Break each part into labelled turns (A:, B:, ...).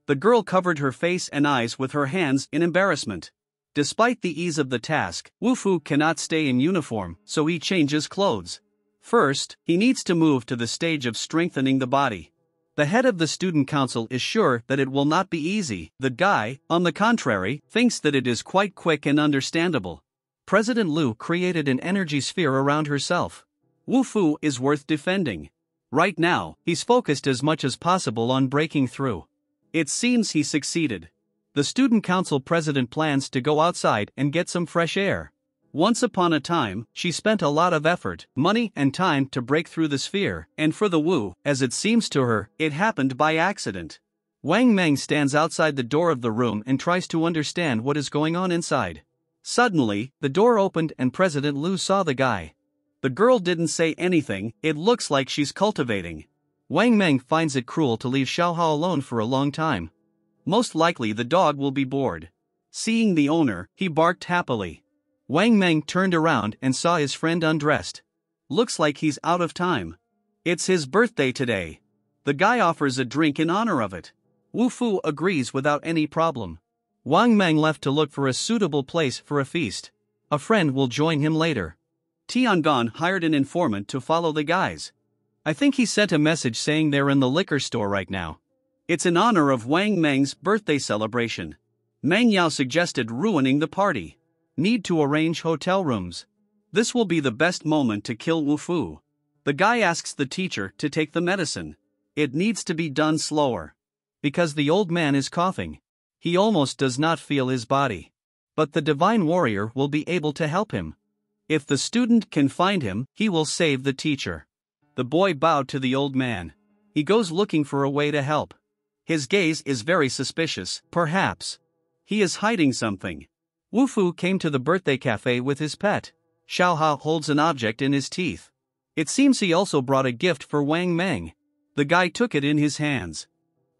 A: The girl covered her face and eyes with her hands in embarrassment. Despite the ease of the task, Wu Fu cannot stay in uniform, so he changes clothes. First, he needs to move to the stage of strengthening the body. The head of the student council is sure that it will not be easy. The guy, on the contrary, thinks that it is quite quick and understandable. President Liu created an energy sphere around herself. Wu Fu is worth defending. Right now, he's focused as much as possible on breaking through. It seems he succeeded. The student council president plans to go outside and get some fresh air. Once upon a time, she spent a lot of effort, money and time to break through the sphere, and for the Wu, as it seems to her, it happened by accident. Wang Meng stands outside the door of the room and tries to understand what is going on inside. Suddenly, the door opened and President Liu saw the guy. The girl didn't say anything. It looks like she's cultivating. Wang Meng finds it cruel to leave Xiaohao alone for a long time. Most likely the dog will be bored. Seeing the owner, he barked happily. Wang Meng turned around and saw his friend undressed. Looks like he's out of time. It's his birthday today. The guy offers a drink in honor of it. Wu Fu agrees without any problem. Wang Meng left to look for a suitable place for a feast. A friend will join him later. Tiangon hired an informant to follow the guys. I think he sent a message saying they're in the liquor store right now. It's in honor of Wang Meng's birthday celebration. Meng Yao suggested ruining the party. Need to arrange hotel rooms. This will be the best moment to kill Wu Fu. The guy asks the teacher to take the medicine. It needs to be done slower. Because the old man is coughing. He almost does not feel his body. But the divine warrior will be able to help him. If the student can find him, he will save the teacher. The boy bowed to the old man. He goes looking for a way to help. His gaze is very suspicious, perhaps. He is hiding something. Wu Fu came to the birthday cafe with his pet. Xiaohao holds an object in his teeth. It seems he also brought a gift for Wang Meng. The guy took it in his hands.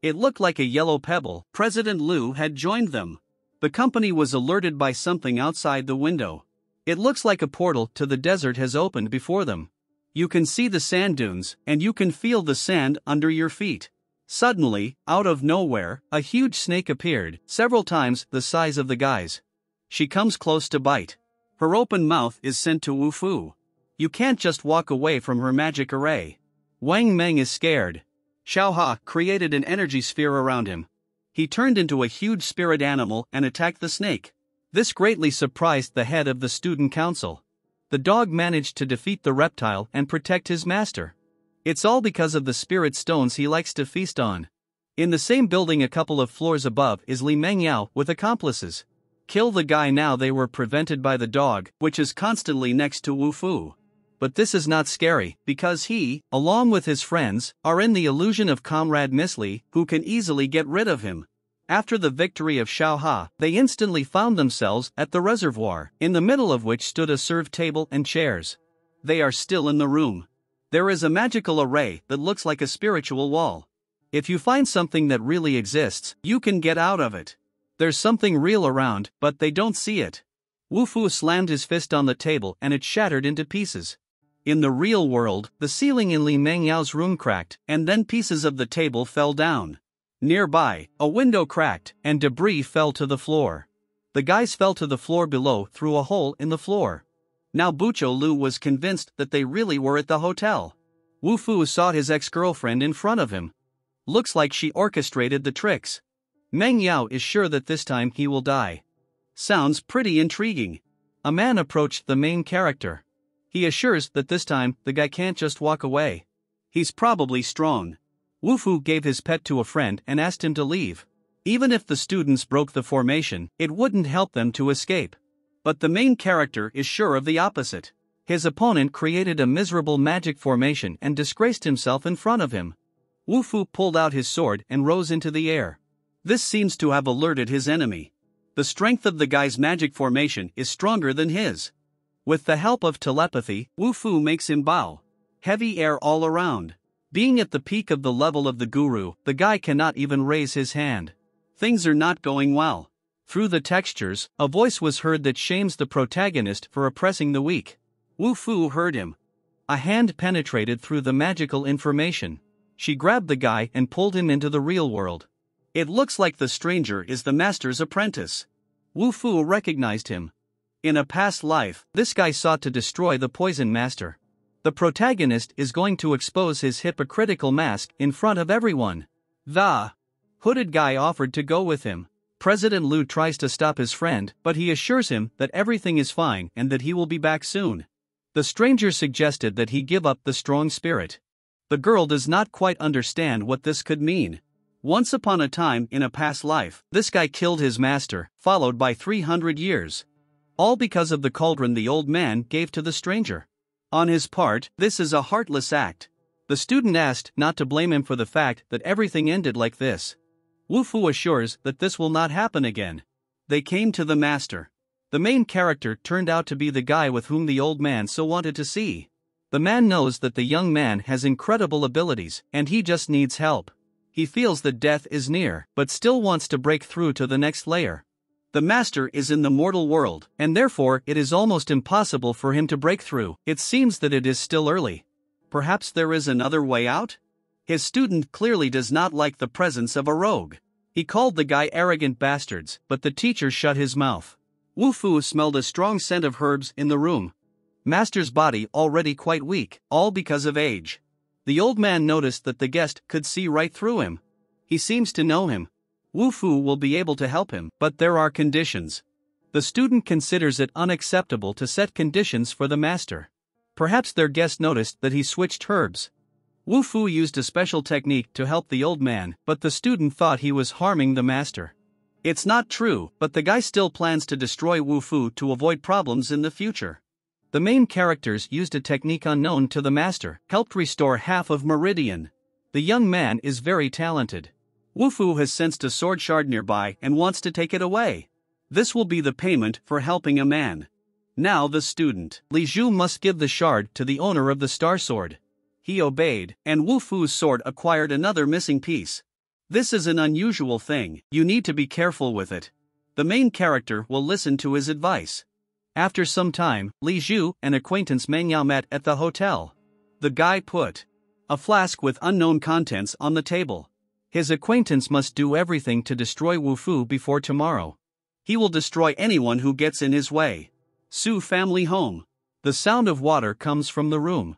A: It looked like a yellow pebble. President Liu had joined them. The company was alerted by something outside the window. It looks like a portal to the desert has opened before them. You can see the sand dunes, and you can feel the sand under your feet. Suddenly, out of nowhere, a huge snake appeared, several times the size of the guys. She comes close to bite. Her open mouth is sent to Wu Fu. You can't just walk away from her magic array. Wang Meng is scared. Xiaohao created an energy sphere around him. He turned into a huge spirit animal and attacked the snake. This greatly surprised the head of the student council. The dog managed to defeat the reptile and protect his master. It's all because of the spirit stones he likes to feast on. In the same building a couple of floors above is Li Mengyao with accomplices. Kill the guy now. They were prevented by the dog, which is constantly next to Wu Fu. But this is not scary, because he, along with his friends, are in the illusion of Comrade Miss Li, who can easily get rid of him. After the victory of Xiaohao, they instantly found themselves at the reservoir, in the middle of which stood a serve table and chairs. They are still in the room. There is a magical array that looks like a spiritual wall. If you find something that really exists, you can get out of it. There's something real around, but they don't see it. Wu Fu slammed his fist on the table and it shattered into pieces. In the real world, the ceiling in Li Mengyao's room cracked, and then pieces of the table fell down. Nearby, a window cracked, and debris fell to the floor. The guys fell to the floor below through a hole in the floor. Now Bucho Lu was convinced that they really were at the hotel. Wu Fu saw his ex-girlfriend in front of him. Looks like she orchestrated the tricks. Meng Yao is sure that this time he will die. Sounds pretty intriguing. A man approached the main character. He assures that this time the guy can't just walk away. He's probably strong. Wu Fu gave his pet to a friend and asked him to leave. Even if the students broke the formation, it wouldn't help them to escape. But the main character is sure of the opposite. His opponent created a miserable magic formation and disgraced himself in front of him. Wu Fu pulled out his sword and rose into the air. This seems to have alerted his enemy. The strength of the guy's magic formation is stronger than his. With the help of telepathy, Wu Fu makes him bow. Heavy air all around. Being at the peak of the level of the guru, the guy cannot even raise his hand. Things are not going well. Through the textures, a voice was heard that shames the protagonist for oppressing the weak. Wu Fu heard him. A hand penetrated through the magical information. She grabbed the guy and pulled him into the real world. It looks like the stranger is the master's apprentice. Wu Fu recognized him. In a past life, this guy sought to destroy the poison master. The protagonist is going to expose his hypocritical mask in front of everyone. The hooded guy offered to go with him. President Liu tries to stop his friend, but he assures him that everything is fine and that he will be back soon. The stranger suggested that he give up the strong spirit. The girl does not quite understand what this could mean. Once upon a time in a past life, this guy killed his master, followed by 300 years. All because of the cauldron the old man gave to the stranger. On his part, this is a heartless act. The student asked not to blame him for the fact that everything ended like this. Wu Fu assures that this will not happen again. They came to the master. The main character turned out to be the guy with whom the old man so wanted to see. The man knows that the young man has incredible abilities, and he just needs help. He feels that death is near, but still wants to break through to the next layer. The master is in the mortal world, and therefore it is almost impossible for him to break through. It seems that it is still early. Perhaps there is another way out? His student clearly does not like the presence of a rogue. He called the guy arrogant bastards, but the teacher shut his mouth. Wu Fu smelled a strong scent of herbs in the room. Master's body already quite weak, all because of age. The old man noticed that the guest could see right through him. He seems to know him. Wu Fu will be able to help him, but there are conditions. The student considers it unacceptable to set conditions for the master. Perhaps their guest noticed that he switched herbs. Wu Fu used a special technique to help the old man, but the student thought he was harming the master. It's not true, but the guy still plans to destroy Wu Fu to avoid problems in the future. The main characters used a technique unknown to the master, helped restore half of Meridian. The young man is very talented. Wu Fu has sensed a sword shard nearby and wants to take it away. This will be the payment for helping a man. Now the student, Li Zhu, must give the shard to the owner of the star sword. He obeyed, and Wu Fu's sword acquired another missing piece. This is an unusual thing, you need to be careful with it. The main character will listen to his advice. After some time, Li Zhu and acquaintance Manhua met at the hotel. The guy put a flask with unknown contents on the table. His acquaintance must do everything to destroy Wu Fu before tomorrow. He will destroy anyone who gets in his way. Su family home. The sound of water comes from the room.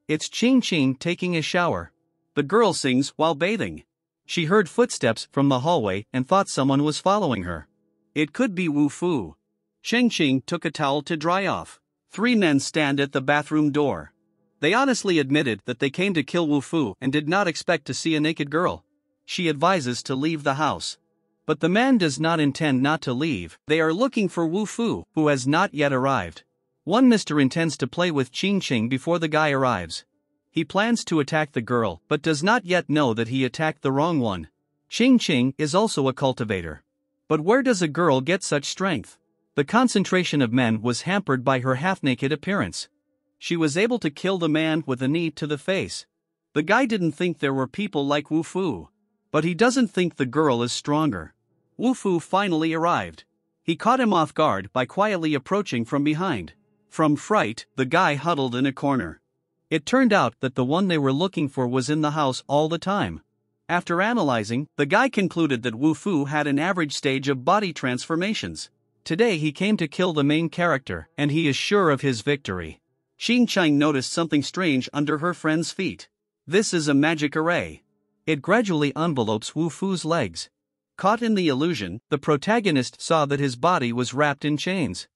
A: It's Ching Ching taking a shower. The girl sings while bathing. She heard footsteps from the hallway and thought someone was following her. It could be Wu Fu. Ching Ching took a towel to dry off. 3 men stand at the bathroom door. They honestly admitted that they came to kill Wu Fu and did not expect to see a naked girl. She advises to leave the house. But the man does not intend not to leave. They are looking for Wu Fu, who has not yet arrived. One mister intends to play with Ching Ching before the guy arrives. He plans to attack the girl, but does not yet know that he attacked the wrong one. Ching Ching is also a cultivator. But where does a girl get such strength? The concentration of men was hampered by her half-naked appearance. She was able to kill the man with a knee to the face. The guy didn't think there were people like Wu Fu. But he doesn't think the girl is stronger. Wu Fu finally arrived. He caught him off guard by quietly approaching from behind. From fright, the guy huddled in a corner. It turned out that the one they were looking for was in the house all the time. After analyzing, the guy concluded that Wu Fu had an average stage of body transformations. Today he came to kill the main character, and he is sure of his victory. Ching Ching noticed something strange under her friend's feet. This is a magic array. It gradually envelopes Wu Fu's legs. Caught in the illusion, the protagonist saw that his body was wrapped in chains.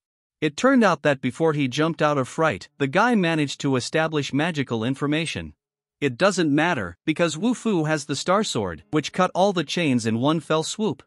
A: It turned out that before he jumped out of fright, the guy managed to establish magical information. It doesn't matter, because Wu Fu has the star sword, which cut all the chains in one fell swoop.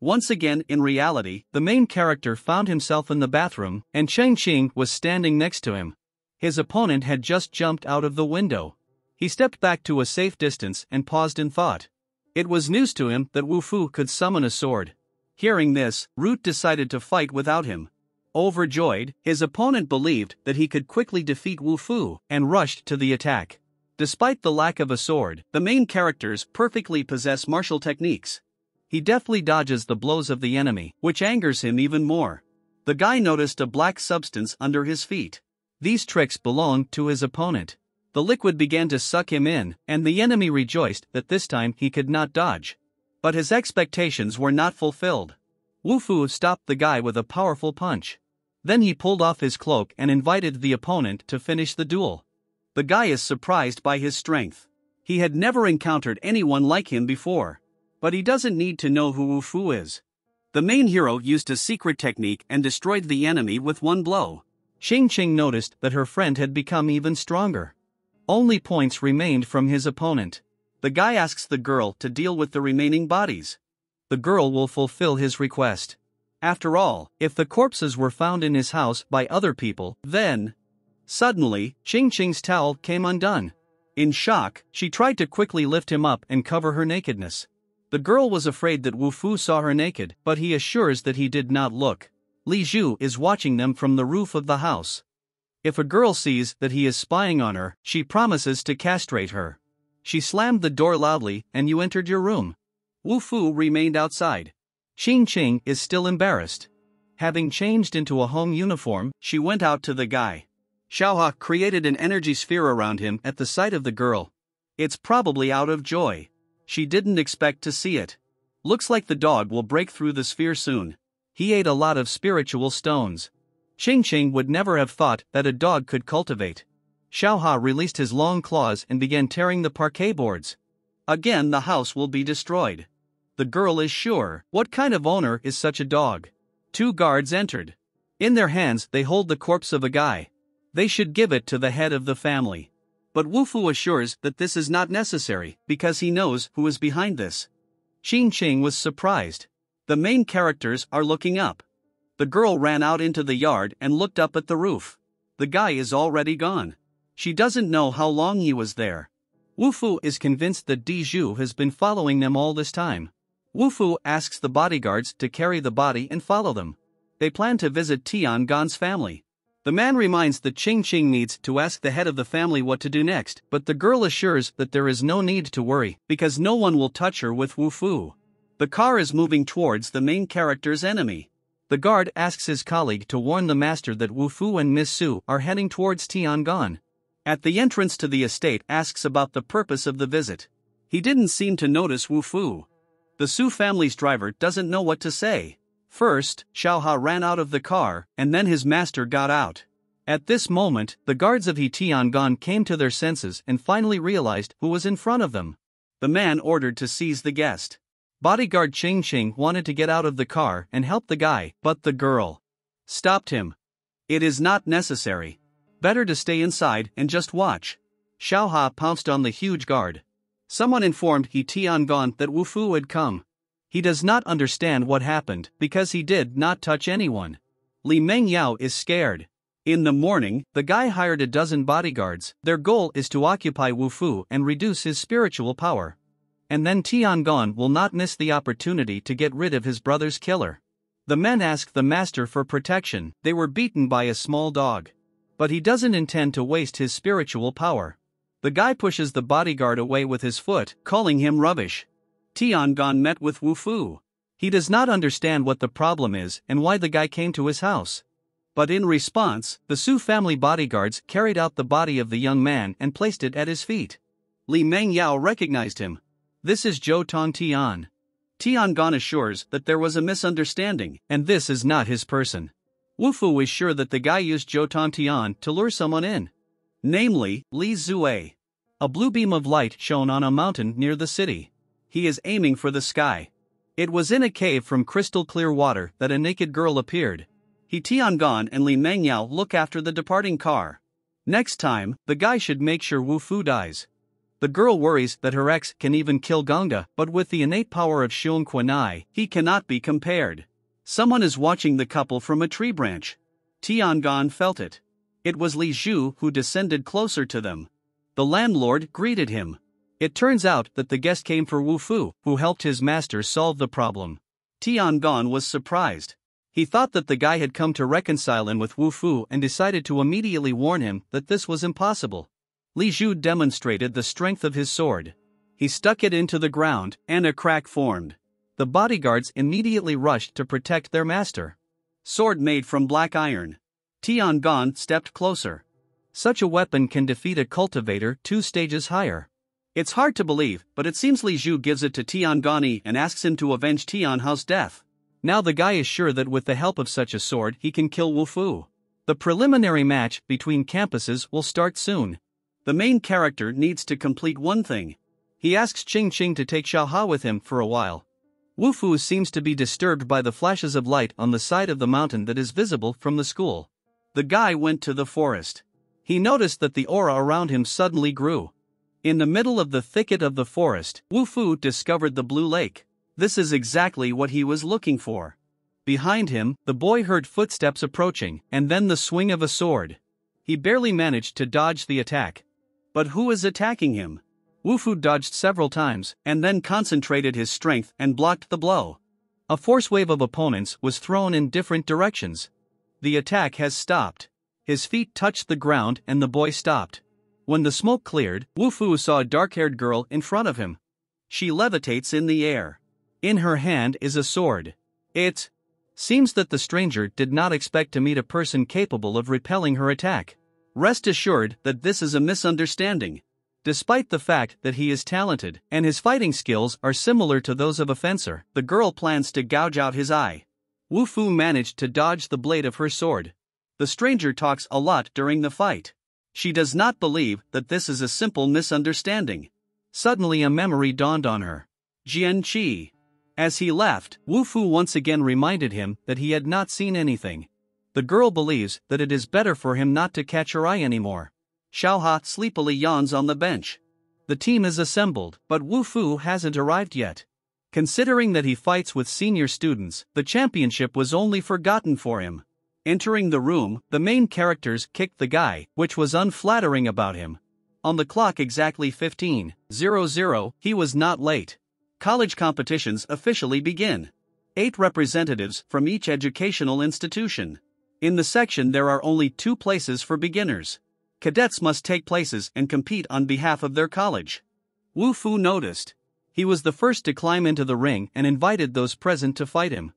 A: Once again in reality, the main character found himself in the bathroom, and Ching Ching was standing next to him. His opponent had just jumped out of the window. He stepped back to a safe distance and paused in thought. It was news to him that Wu Fu could summon a sword. Hearing this, Root decided to fight without him. Overjoyed, his opponent believed that he could quickly defeat Wu Fu, and rushed to the attack. Despite the lack of a sword, the main characters perfectly possess martial techniques. He deftly dodges the blows of the enemy, which angers him even more. The guy noticed a black substance under his feet. These tricks belonged to his opponent. The liquid began to suck him in, and the enemy rejoiced that this time he could not dodge. But his expectations were not fulfilled. Wu Fu stopped the guy with a powerful punch. Then he pulled off his cloak and invited the opponent to finish the duel. The guy is surprised by his strength. He had never encountered anyone like him before. But he doesn't need to know who Wu Fu is. The main hero used a secret technique and destroyed the enemy with one blow. Xing noticed that her friend had become even stronger. Only points remained from his opponent. The guy asks the girl to deal with the remaining bodies. The girl will fulfill his request. After all, if the corpses were found in his house by other people, then... Suddenly, Xing's towel came undone. In shock, she tried to quickly lift him up and cover her nakedness. The girl was afraid that Wu Fu saw her naked, but he assures that he did not look. Li Zhu is watching them from the roof of the house. If a girl sees that he is spying on her, she promises to castrate her. She slammed the door loudly, and you entered your room. Wu Fu remained outside. Xing is still embarrassed. Having changed into a home uniform, she went out to the guy. Xiaohua created an energy sphere around him at the sight of the girl. It's probably out of joy. She didn't expect to see it. Looks like the dog will break through the sphere soon. He ate a lot of spiritual stones. Xing would never have thought that a dog could cultivate. Xiaohua released his long claws and began tearing the parquet boards. Again, the house will be destroyed. The girl is sure. What kind of owner is such a dog? 2 guards entered. In their hands they hold the corpse of a guy. They should give it to the head of the family. But Wu Fu assures that this is not necessary, because he knows who is behind this. Xing was surprised. The main characters are looking up. The girl ran out into the yard and looked up at the roof. The guy is already gone. She doesn't know how long he was there. Wu Fu is convinced that Di Zhu has been following them all this time. Wu Fu asks the bodyguards to carry the body and follow them. They plan to visit Tiangon's family. The man reminds that Xing needs to ask the head of the family what to do next, but the girl assures that there is no need to worry, because no one will touch her with Wu Fu. The car is moving towards the main character's enemy. The guard asks his colleague to warn the master that Wu Fu and Miss Su are heading towards Tiangon. At the entrance to the estate, asks about the purpose of the visit. He didn't seem to notice Wu Fu. The Su family's driver doesn't know what to say. First, Xiaohua ran out of the car, and then his master got out. At this moment, the guards of Tiangon came to their senses and finally realized who was in front of them. The man ordered to seize the guest. Bodyguard Xing wanted to get out of the car and help the guy, but the girl stopped him. It is not necessary. Better to stay inside and just watch. Xiaohua pounced on the huge guard. Someone informed Tiangon that Wu Fu had come. He does not understand what happened because he did not touch anyone. Li Mengyao is scared. In the morning, the guy hired a dozen bodyguards. Their goal is to occupy Wu Fu and reduce his spiritual power. And then Tiangon will not miss the opportunity to get rid of his brother's killer. The men ask the master for protection. They were beaten by a small dog. But he doesn't intend to waste his spiritual power. The guy pushes the bodyguard away with his foot, calling him rubbish. Tiangon met with Wu Fu. He does not understand what the problem is and why the guy came to his house. But in response, the Su family bodyguards carried out the body of the young man and placed it at his feet. Li Mengyao recognized him. This is Zhou Tongtian. Tiangon assures that there was a misunderstanding, and this is not his person. Wu Fu is sure that the guy used Zhou Tongtian to lure someone in. Namely, Li Zue. A blue beam of light shone on a mountain near the city. He is aiming for the sky. It was in a cave from crystal clear water that a naked girl appeared. Tiangon and Li Mengyao look after the departing car. Next time, the guy should make sure Wu Fu dies. The girl worries that her ex can even kill Gongda, but with the innate power of Xiong Quanai, he cannot be compared. Someone is watching the couple from a tree branch. Tiangon felt it. It was Li Zhu who descended closer to them. The landlord greeted him. It turns out that the guest came for Wu Fu, who helped his master solve the problem. Tiangon was surprised. He thought that the guy had come to reconcile him with Wu Fu and decided to immediately warn him that this was impossible. Li Zhu demonstrated the strength of his sword. He stuck it into the ground, and a crack formed. The bodyguards immediately rushed to protect their master. Sword made from black iron. Tiangon stepped closer. Such a weapon can defeat a cultivator 2 stages higher. It's hard to believe, but it seems Li Zhu gives it to Tiangani and asks him to avenge Tianhao's death. Now the guy is sure that with the help of such a sword he can kill Wu Fu. The preliminary match between campuses will start soon. The main character needs to complete one thing. He asks Qing Qing to take Xiaoha with him for a while. Wu Fu seems to be disturbed by the flashes of light on the side of the mountain that is visible from the school. The guy went to the forest. He noticed that the aura around him suddenly grew. In the middle of the thicket of the forest, Wu Fu discovered the blue lake. This is exactly what he was looking for. Behind him, the boy heard footsteps approaching, and then the swing of a sword. He barely managed to dodge the attack. But who is attacking him? Wu Fu dodged several times, and then concentrated his strength and blocked the blow. A force wave of opponents was thrown in different directions. The attack has stopped. His feet touched the ground and the boy stopped. When the smoke cleared, Wu Fu saw a dark-haired girl in front of him. She levitates in the air. In her hand is a sword. It seems that the stranger did not expect to meet a person capable of repelling her attack. Rest assured that this is a misunderstanding. Despite the fact that he is talented and his fighting skills are similar to those of a fencer, the girl plans to gouge out his eye. Wu Fu managed to dodge the blade of her sword. The stranger talks a lot during the fight. She does not believe that this is a simple misunderstanding. Suddenly a memory dawned on her. Jian Qi. As he left, Wu Fu once again reminded him that he had not seen anything. The girl believes that it is better for him not to catch her eye anymore. Xiaoha sleepily yawns on the bench. The team is assembled, but Wu Fu hasn't arrived yet. Considering that he fights with senior students, the championship was only forgotten for him. Entering the room, the main characters kicked the guy, which was unflattering about him. On the clock exactly 15:00, he was not late. College competitions officially begin. 8 representatives from each educational institution. In the section there are only 2 places for beginners. Cadets must take places and compete on behalf of their college. Wu Fu noticed. He was the first to climb into the ring and invited those present to fight him.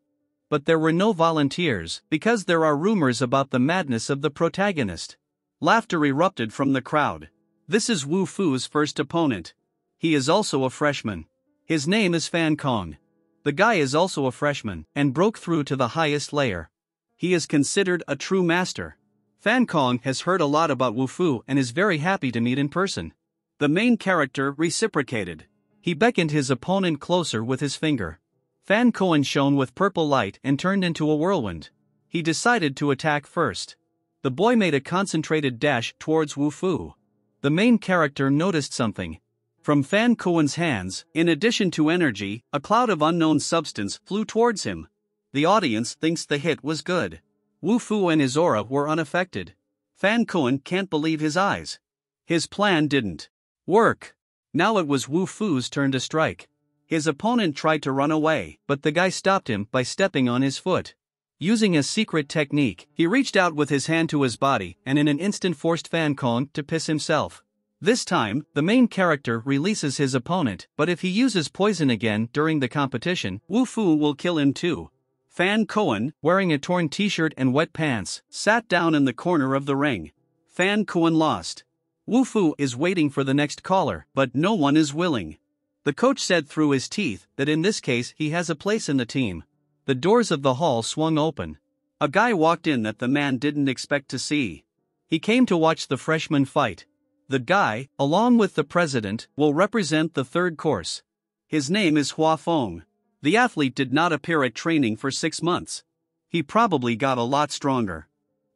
A: But there were no volunteers, because there are rumors about the madness of the protagonist. Laughter erupted from the crowd. This is Wu Fu's first opponent. He is also a freshman. His name is Fan Kong. The guy is also a freshman, and broke through to the highest layer. He is considered a true master. Fan Kong has heard a lot about Wu Fu and is very happy to meet in person. The main character reciprocated. He beckoned his opponent closer with his finger. Fan Kong shone with purple light and turned into a whirlwind. He decided to attack first. The boy made a concentrated dash towards Wu Fu. The main character noticed something. From Fan Kong's hands, in addition to energy, a cloud of unknown substance flew towards him. The audience thinks the hit was good. Wu Fu and his aura were unaffected. Fan Kong can't believe his eyes. His plan didn't work. Now it was Wu Fu's turn to strike. His opponent tried to run away, but the guy stopped him by stepping on his foot. Using a secret technique, he reached out with his hand to his body and in an instant forced Fan Kong to piss himself. This time, the main character releases his opponent, but if he uses poison again during the competition, Wu Fu will kill him too. Fan Kong, wearing a torn t-shirt and wet pants, sat down in the corner of the ring. Fan Kong lost. Wu Fu is waiting for the next caller, but no one is willing. The coach said through his teeth that in this case he has a place in the team. The doors of the hall swung open. A guy walked in that the man didn't expect to see. He came to watch the freshman fight. The guy, along with the president, will represent the third course. His name is Hua Feng. The athlete did not appear at training for 6 months. He probably got a lot stronger.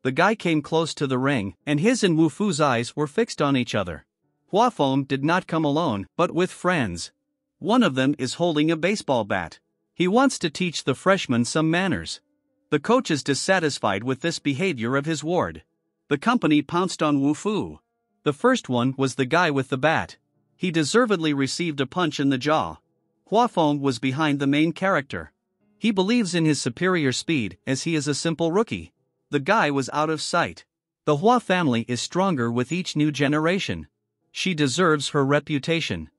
A: The guy came close to the ring, and his and Wu Fu's eyes were fixed on each other. Hua Feng did not come alone, but with friends. One of them is holding a baseball bat. He wants to teach the freshman some manners. The coach is dissatisfied with this behavior of his ward. The company pounced on Wu Fu. The first one was the guy with the bat. He deservedly received a punch in the jaw. Hua Feng was behind the main character. He believes in his superior speed as he is a simple rookie. The guy was out of sight. The Hua family is stronger with each new generation. She deserves her reputation.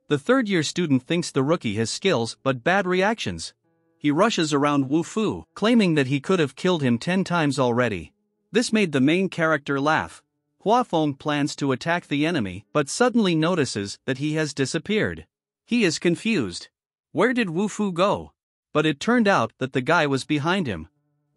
A: The third-year student thinks the rookie has skills but bad reactions. He rushes around Wu Fu, claiming that he could have killed him 10 times already. This made the main character laugh. Hua Feng plans to attack the enemy but suddenly notices that he has disappeared. He is confused. Where did Wu Fu go? But it turned out that the guy was behind him.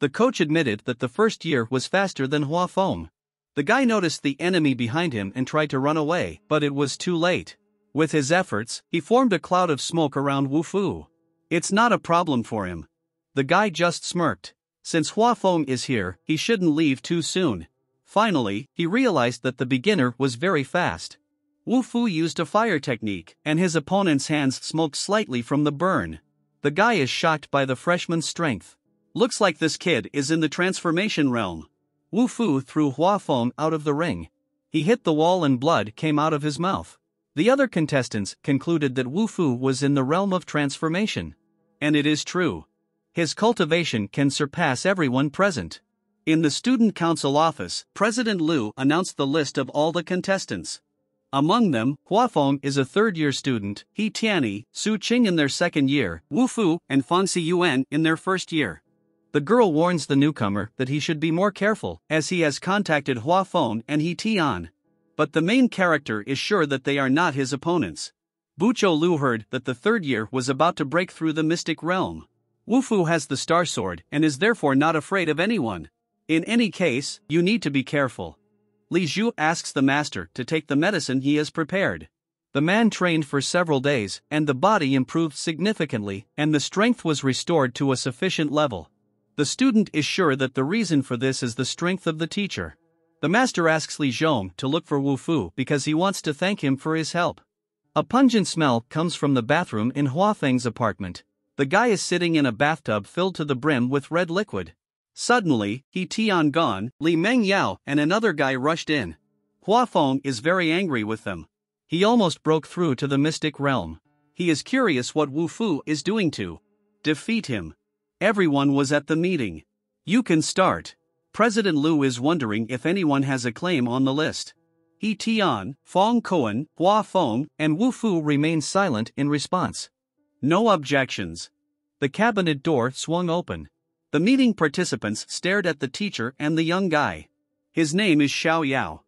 A: The coach admitted that the first year was faster than Hua Feng. The guy noticed the enemy behind him and tried to run away, but it was too late. With his efforts, he formed a cloud of smoke around Wu Fu. It's not a problem for him. The guy just smirked. Since Hua Feng is here, he shouldn't leave too soon. Finally, he realized that the beginner was very fast. Wu Fu used a fire technique, and his opponent's hands smoked slightly from the burn. The guy is shocked by the freshman's strength. Looks like this kid is in the transformation realm. Wu Fu threw Hua Feng out of the ring. He hit the wall and blood came out of his mouth. The other contestants concluded that Wu Fu was in the realm of transformation. And it is true. His cultivation can surpass everyone present. In the student council office, President Liu announced the list of all the contestants. Among them, Hua Feng is a third-year student, He Tianyi, Su Qing in their second year, Wu Fu and Fang Xiyuan in their first year. The girl warns the newcomer that he should be more careful, as he has contacted Hua Feng and He Tian. But the main character is sure that they are not his opponents. Bucho Lu heard that the third year was about to break through the mystic realm. Wu Fu has the star sword and is therefore not afraid of anyone. In any case, you need to be careful. Li Zhu asks the master to take the medicine he has prepared. The man trained for several days, and the body improved significantly, and the strength was restored to a sufficient level. The student is sure that the reason for this is the strength of the teacher. The master asks Li Zhong to look for Wu Fu because he wants to thank him for his help. A pungent smell comes from the bathroom in Hua Feng's apartment. The guy is sitting in a bathtub filled to the brim with red liquid. Suddenly, He Tian gone, Li Meng Yao and another guy rushed in. Hua Feng is very angry with them. He almost broke through to the mystic realm. He is curious what Wu Fu is doing to defeat him. Everyone was at the meeting. You can start. President Liu is wondering if anyone has a claim on the list. He Tian, Fong Koan, Hua Feng, and Wu Fu remain silent in response. No objections. The cabinet door swung open. The meeting participants stared at the teacher and the young guy. His name is Xiao Yao.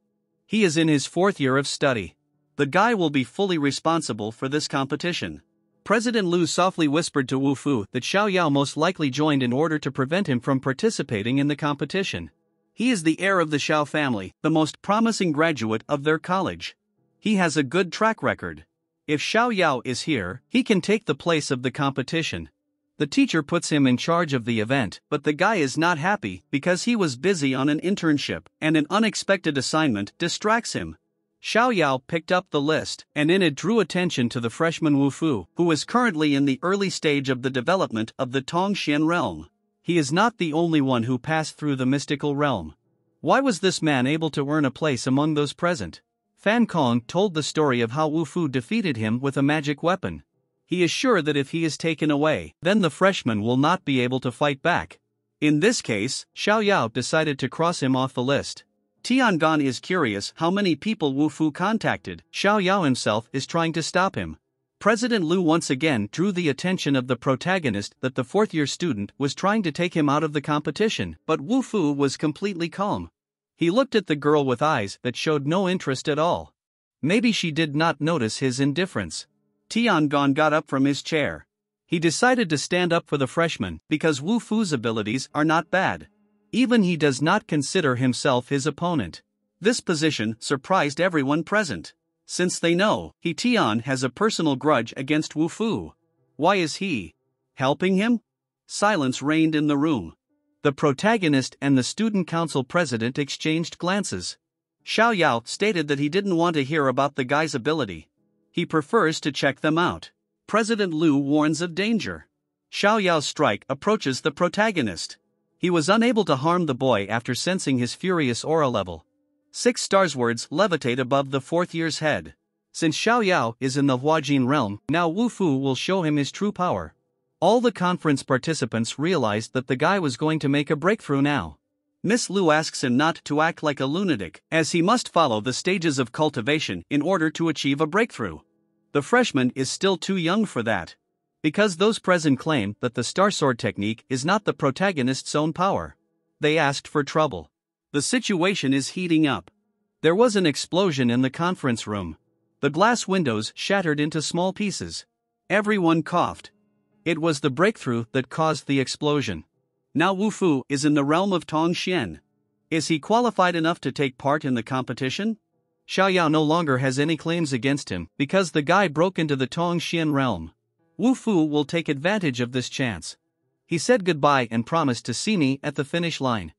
A: He is in his fourth year of study. The guy will be fully responsible for this competition. President Liu softly whispered to Wu Fu that Xiao Yao most likely joined in order to prevent him from participating in the competition. He is the heir of the Xiao family, the most promising graduate of their college. He has a good track record. If Xiao Yao is here, he can take the place of the competition. The teacher puts him in charge of the event, but the guy is not happy because he was busy on an internship, and an unexpected assignment distracts him. Xiao Yao picked up the list, and in it drew attention to the freshman Wu Fu, who is currently in the early stage of the development of the Tongxian realm. He is not the only one who passed through the mystical realm. Why was this man able to earn a place among those present? Fan Kong told the story of how Wu Fu defeated him with a magic weapon. He is sure that if he is taken away, then the freshman will not be able to fight back. In this case, Xiao Yao decided to cross him off the list. Tiangan is curious how many people Wu Fu contacted. Xiao Yao himself is trying to stop him. President Liu once again drew the attention of the protagonist that the fourth-year student was trying to take him out of the competition, but Wu Fu was completely calm. He looked at the girl with eyes that showed no interest at all. Maybe she did not notice his indifference. Tiangan got up from his chair. He decided to stand up for the freshman because Wu Fu's abilities are not bad. Even he does not consider himself his opponent. This position surprised everyone present. Since they know, He Tian has a personal grudge against Wu Fu. Why is he helping him? Silence reigned in the room. The protagonist and the student council president exchanged glances. Xiao Yao stated that he didn't want to hear about the guy's ability. He prefers to check them out. President Liu warns of danger. Xiao Yao's strike approaches the protagonist. He was unable to harm the boy after sensing his furious aura level. 6 stars words levitate above the fourth year's head. Since Xiao Yao is in the Huajin realm, now Wu Fu will show him his true power. All the conference participants realized that the guy was going to make a breakthrough now. Miss Liu asks him not to act like a lunatic, as he must follow the stages of cultivation in order to achieve a breakthrough. The freshman is still too young for that. Because those present claim that the Star Sword technique is not the protagonist's own power. They asked for trouble. The situation is heating up. There was an explosion in the conference room. The glass windows shattered into small pieces. Everyone coughed. It was the breakthrough that caused the explosion. Now Wu Fu is in the realm of Tongxian. Is he qualified enough to take part in the competition? Xiaoyao no longer has any claims against him because the guy broke into the Tongxian realm. Wu Fu will take advantage of this chance. He said goodbye and promised to see me at the finish line.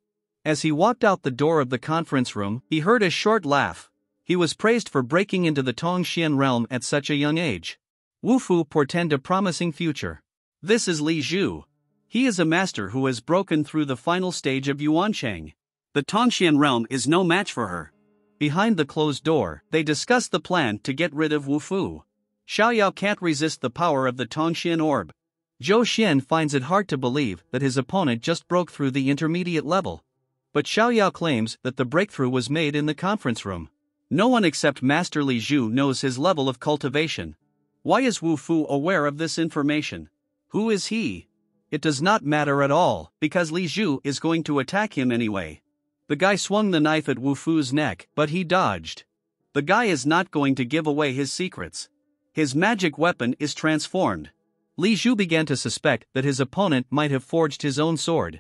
A: As he walked out the door of the conference room, he heard a short laugh. He was praised for breaking into the Tongxian realm at such a young age. Wu Fu portend a promising future. This is Li Zhu. He is a master who has broken through the final stage of Yuanchang. The Tongxian realm is no match for her. Behind the closed door, they discuss the plan to get rid of Wu Fu. Xiaoyao can't resist the power of the Tongxian orb. Zhou Xian finds it hard to believe that his opponent just broke through the intermediate level. But Xiaoyao claims that the breakthrough was made in the conference room. No one except Master Li Zhu knows his level of cultivation. Why is Wu Fu aware of this information? Who is he? It does not matter at all, because Li Zhu is going to attack him anyway. The guy swung the knife at Wu Fu's neck, but he dodged. The guy is not going to give away his secrets. His magic weapon is transformed. Li Zhu began to suspect that his opponent might have forged his own sword.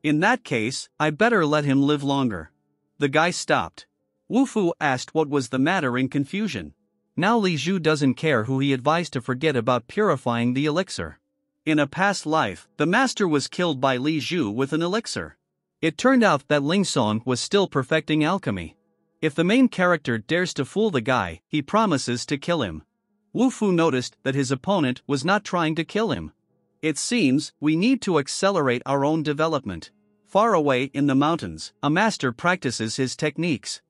A: In that case, I better let him live longer. The guy stopped. Wu Fu asked what was the matter in confusion. Now Li Zhu doesn't care who he advised to forget about purifying the elixir. In a past life, the master was killed by Li Zhu with an elixir. It turned out that Ling Song was still perfecting alchemy. If the main character dares to fool the guy, he promises to kill him. Wu Fu noticed that his opponent was not trying to kill him. It seems we need to accelerate our own development. Far away in the mountains, a master practices his techniques.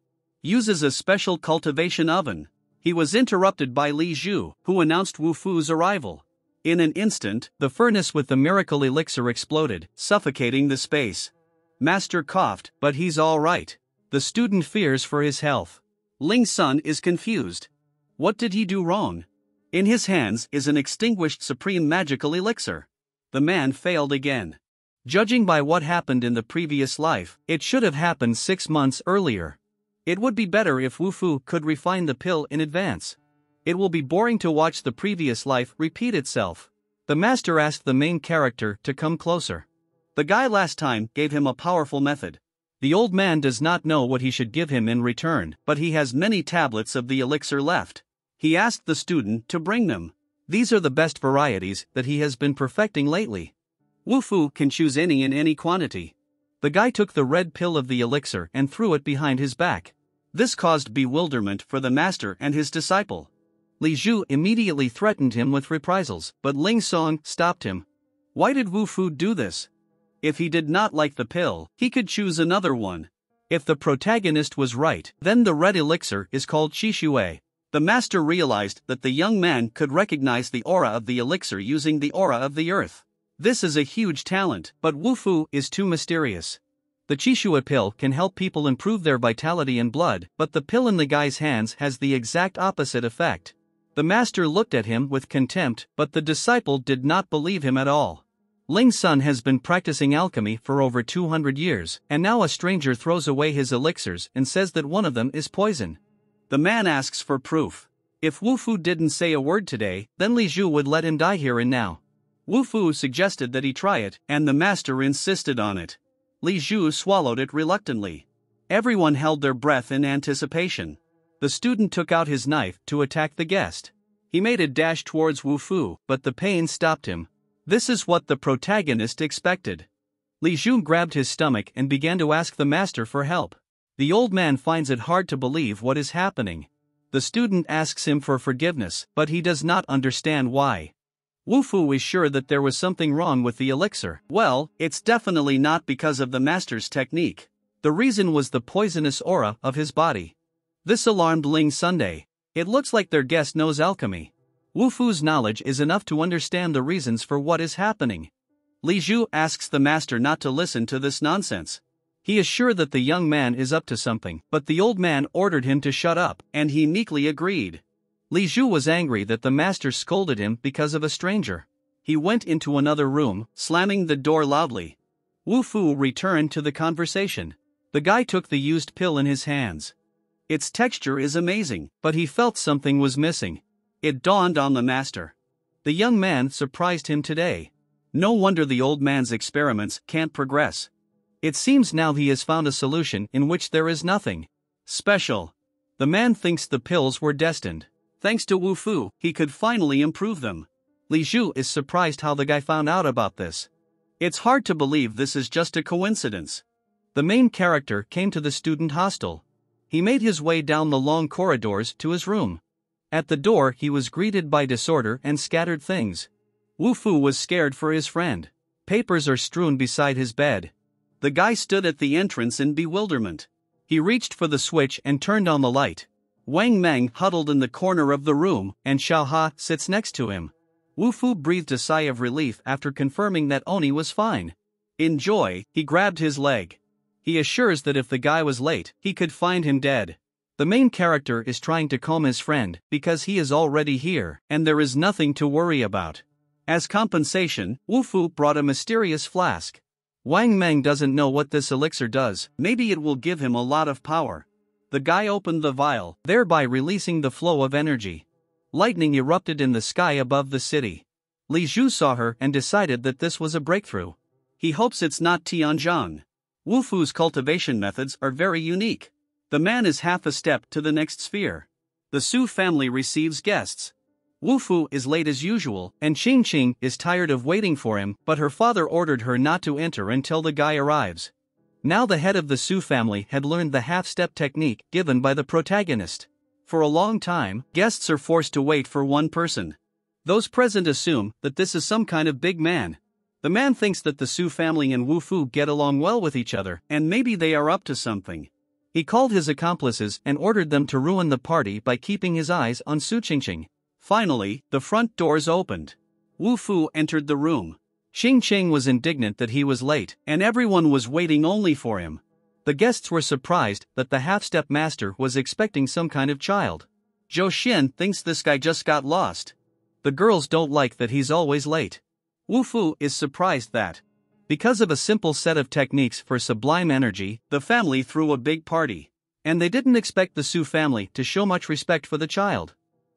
A: Uses a special cultivation oven. He was interrupted by Li Zhu, who announced Wu Fu's arrival. In an instant, the furnace with the miracle elixir exploded, suffocating the space. Master coughed, but he's all right. The student fears for his health. Ling Sun is confused. What did he do wrong? In his hands is an extinguished supreme magical elixir. The man failed again. Judging by what happened in the previous life, it should have happened 6 months earlier. It would be better if Wu Fu could refine the pill in advance. It will be boring to watch the previous life repeat itself. The master asked the main character to come closer. The guy last time gave him a powerful method. The old man does not know what he should give him in return, but he has many tablets of the elixir left. He asked the student to bring them. These are the best varieties that he has been perfecting lately. Wu Fu can choose any in any quantity. The guy took the red pill of the elixir and threw it behind his back. This caused bewilderment for the master and his disciple. Li Zhu immediately threatened him with reprisals, but Ling Song stopped him. Why did Wu Fu do this? If he did not like the pill, he could choose another one. If the protagonist was right, then the red elixir is called Qishuai. The master realized that the young man could recognize the aura of the elixir using the aura of the earth. This is a huge talent, but Wu Fu is too mysterious. The Qishua pill can help people improve their vitality and blood, but the pill in the guy's hands has the exact opposite effect. The master looked at him with contempt, but the disciple did not believe him at all. Ling Sun has been practicing alchemy for over 200 years, and now a stranger throws away his elixirs and says that one of them is poison. The man asks for proof. If Wu Fu didn't say a word today, then Li Zhu would let him die here and now. Wu Fu suggested that he try it, and the master insisted on it. Li Zhu swallowed it reluctantly. Everyone held their breath in anticipation. The student took out his knife to attack the guest. He made a dash towards Wu Fu, but the pain stopped him. This is what the protagonist expected. Li Zhu grabbed his stomach and began to ask the master for help. The old man finds it hard to believe what is happening. The student asks him for forgiveness, but he does not understand why. Wu Fu is sure that there was something wrong with the elixir. Well, it's definitely not because of the master's technique. The reason was the poisonous aura of his body. This alarmed Ling Sunday. It looks like their guest knows alchemy. Wu Fu's knowledge is enough to understand the reasons for what is happening. Li Zhu asks the master not to listen to this nonsense. He is sure that the young man is up to something, but the old man ordered him to shut up, and he meekly agreed. Li Zhu was angry that the master scolded him because of a stranger. He went into another room, slamming the door loudly. Wu Fu returned to the conversation. The guy took the used pill in his hands. Its texture is amazing, but he felt something was missing. It dawned on the master. The young man surprised him today. No wonder the old man's experiments can't progress. It seems now he has found a solution in which there is nothing special. The man thinks the pills were destined. Thanks to Wu Fu, he could finally improve them. Li Zhu is surprised how the guy found out about this. It's hard to believe this is just a coincidence. The main character came to the student hostel. He made his way down the long corridors to his room. At the door he was greeted by disorder and scattered things. Wu Fu was scared for his friend. Papers are strewn beside his bed. The guy stood at the entrance in bewilderment. He reached for the switch and turned on the light. Wang Meng huddled in the corner of the room, and Xiao Ha sits next to him. Wu Fu breathed a sigh of relief after confirming that Oni was fine. In joy, he grabbed his leg. He assures that if the guy was late, he could find him dead. The main character is trying to calm his friend because he is already here, and there is nothing to worry about. As compensation, Wu Fu brought a mysterious flask. Wang Meng doesn't know what this elixir does, maybe it will give him a lot of power. The guy opened the vial, thereby releasing the flow of energy. Lightning erupted in the sky above the city. Li Zhu saw her and decided that this was a breakthrough. He hopes it's not Tianzhang. Wu Fu's cultivation methods are very unique. The man is half a step to the next sphere. The Su family receives guests. Wu Fu is late as usual, and Qing Qing is tired of waiting for him, but her father ordered her not to enter until the guy arrives. Now the head of the Su family had learned the half-step technique given by the protagonist. For a long time, guests are forced to wait for one person. Those present assume that this is some kind of big man. The man thinks that the Su family and Wu Fu get along well with each other, and maybe they are up to something. He called his accomplices and ordered them to ruin the party by keeping his eyes on Su Qingqing. Finally, the front doors opened. Wu Fu entered the room. Qing Qing was indignant that he was late, and everyone was waiting only for him. The guests were surprised that the half-step master was expecting some kind of child. Zhou Xin thinks this guy just got lost. The girls don't like that he's always late. Wu Fu is surprised that, because of a simple set of techniques for sublime energy, the family threw a big party. And they didn't expect the Su family to show much respect for the child.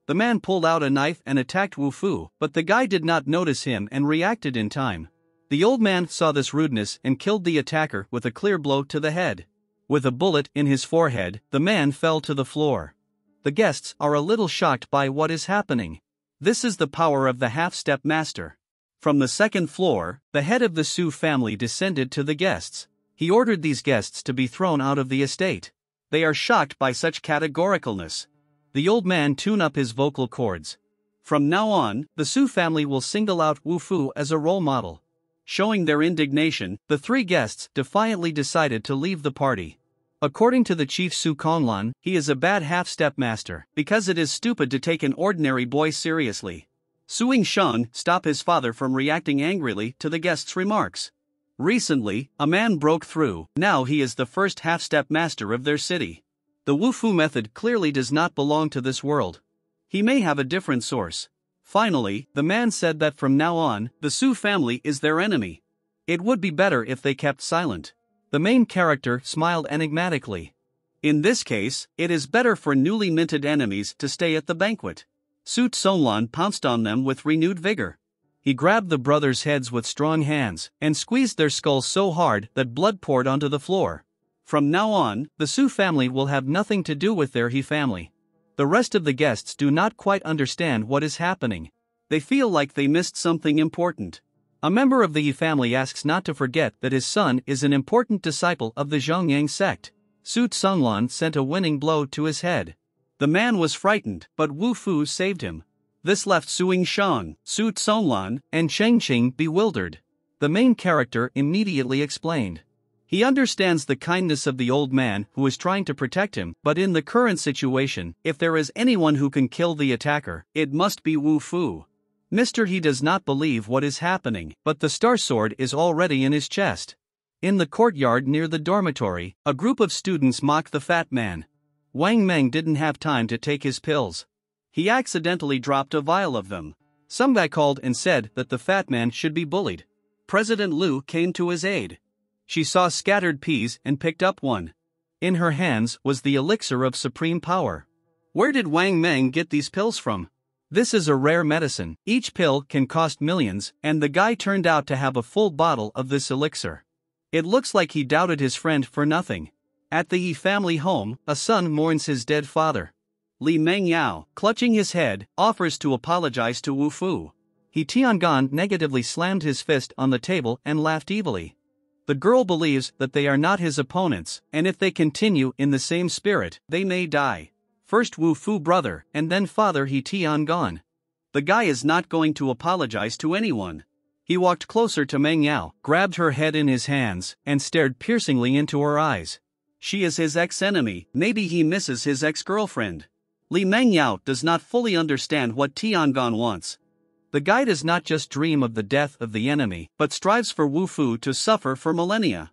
A: The man pulled out a knife and attacked Wu Fu, but the guy did not notice him and reacted in time. The old man saw this rudeness and killed the attacker with a clear blow to the head. With a bullet in his forehead, the man fell to the floor. The guests are a little shocked by what is happening. This is the power of the half-step master. From the second floor, the head of the Su family descended to the guests. He ordered these guests to be thrown out of the estate. They are shocked by such categoricalness. The old man tuned up his vocal cords. From now on, the Su family will single out Wu Fu as a role model. Showing their indignation, the three guests defiantly decided to leave the party. According to the chief Su Konglan, he is a bad half-step master, because it is stupid to take an ordinary boy seriously. Suing Shang stopped his father from reacting angrily to the guests' remarks. Recently, a man broke through, now he is the first half-step master of their city. The Wu Fu method clearly does not belong to this world. He may have a different source. Finally, the man said that from now on, the Su family is their enemy. It would be better if they kept silent. The main character smiled enigmatically. In this case, it is better for newly minted enemies to stay at the banquet. Su Tsonlan pounced on them with renewed vigor. He grabbed the brothers' heads with strong hands, and squeezed their skulls so hard that blood poured onto the floor. From now on, the Su family will have nothing to do with their He family. The rest of the guests do not quite understand what is happening. They feel like they missed something important. A member of the He family asks not to forget that his son is an important disciple of the Zhongyang sect. Su Tsonglan sent a winning blow to his head. The man was frightened, but Wu Fu saved him. This left Suing Shang, Su Tsonglan, and Cheng Qing bewildered. The main character immediately explained. He understands the kindness of the old man who is trying to protect him, but in the current situation, if there is anyone who can kill the attacker, it must be Wu Fu. Mr. He does not believe what is happening, but the star sword is already in his chest. In the courtyard near the dormitory, a group of students mock the fat man. Wang Meng didn't have time to take his pills. He accidentally dropped a vial of them. Some guy called and said that the fat man should be bullied. President Liu came to his aid. She saw scattered peas and picked up one. In her hands was the elixir of supreme power. Where did Wang Meng get these pills from? This is a rare medicine, each pill can cost millions, and the guy turned out to have a full bottle of this elixir. It looks like he doubted his friend for nothing. At the Yi family home, a son mourns his dead father. Li Mengyao, clutching his head, offers to apologize to Wu Fu. He Tiangan negatively slammed his fist on the table and laughed evilly. The girl believes that they are not his opponents, and if they continue in the same spirit, they may die. First Wu Fu brother, and then father He Tiangan. The guy is not going to apologize to anyone. He walked closer to Meng Yao, grabbed her head in his hands, and stared piercingly into her eyes. She is his ex-enemy, maybe he misses his ex-girlfriend. Li Mengyao does not fully understand what Tiangan wants. The guy does not just dream of the death of the enemy, but strives for Wu Fu to suffer for millennia.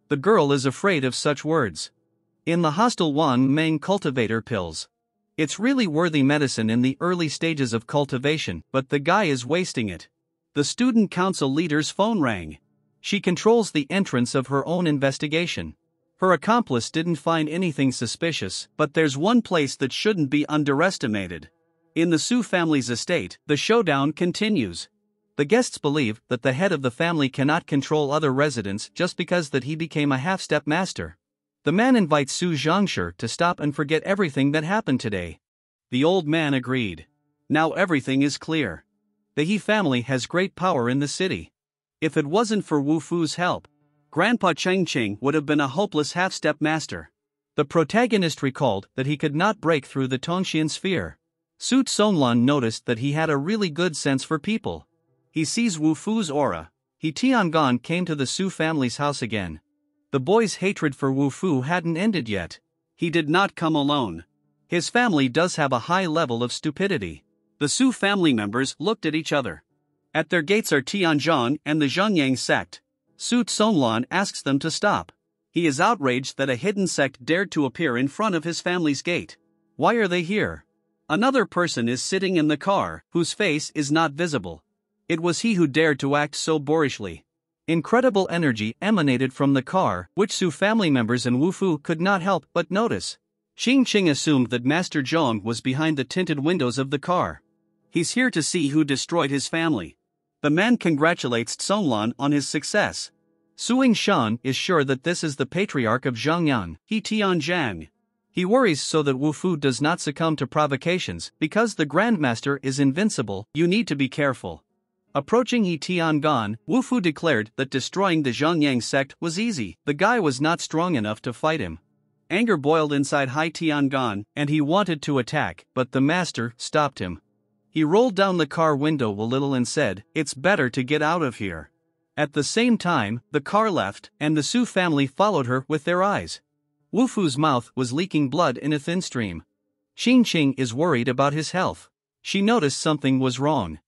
A: The girl is afraid of such words. In the hostile Wan Meng cultivator pills. It's really worthy medicine in the early stages of cultivation, but the guy is wasting it. The student council leader's phone rang. She controls the entrance of her own investigation. Her accomplice didn't find anything suspicious, but there's one place that shouldn't be underestimated. In the Su family's estate, the showdown continues. The guests believe that the head of the family cannot control other residents just because that he became a half-step master. The man invites Su Zhangshi to stop and forget everything that happened today. The old man agreed. Now everything is clear. The He family has great power in the city. If it wasn't for Wu Fu's help, Grandpa Cheng Cheng would have been a hopeless half-step master. The protagonist recalled that he could not break through the Tongxian sphere. Su Tsonglan noticed that he had a really good sense for people. He sees Wu Fu's aura. He Tiangan came to the Su family's house again. The boy's hatred for Wu Fu hadn't ended yet. He did not come alone. His family does have a high level of stupidity. The Su family members looked at each other. At their gates are Tianzhong and the Zhengyang sect. Su Tsonglan asks them to stop. He is outraged that a hidden sect dared to appear in front of his family's gate. Why are they here? Another person is sitting in the car, whose face is not visible. It was he who dared to act so boorishly. Incredible energy emanated from the car, which Su family members and Wu Fu could not help but notice. Xing Qing assumed that Master Zhong was behind the tinted windows of the car. He's here to see who destroyed his family. The man congratulates Tsonglan on his success. Suing Shan is sure that this is the patriarch of Zhangyan, He Tianzhang. He worries so that Wu Fu does not succumb to provocations, because the Grandmaster is invincible, you need to be careful. Approaching He Tiangan, Wu Fu declared that destroying the Zhengyang sect was easy, the guy was not strong enough to fight him. Anger boiled inside He Tiangan, and he wanted to attack, but the master stopped him. He rolled down the car window a little and said, "It's better to get out of here." At the same time, the car left, and the Su family followed her with their eyes. Wu Fu's mouth was leaking blood in a thin stream. Xing Qing is worried about his health. She noticed something was wrong.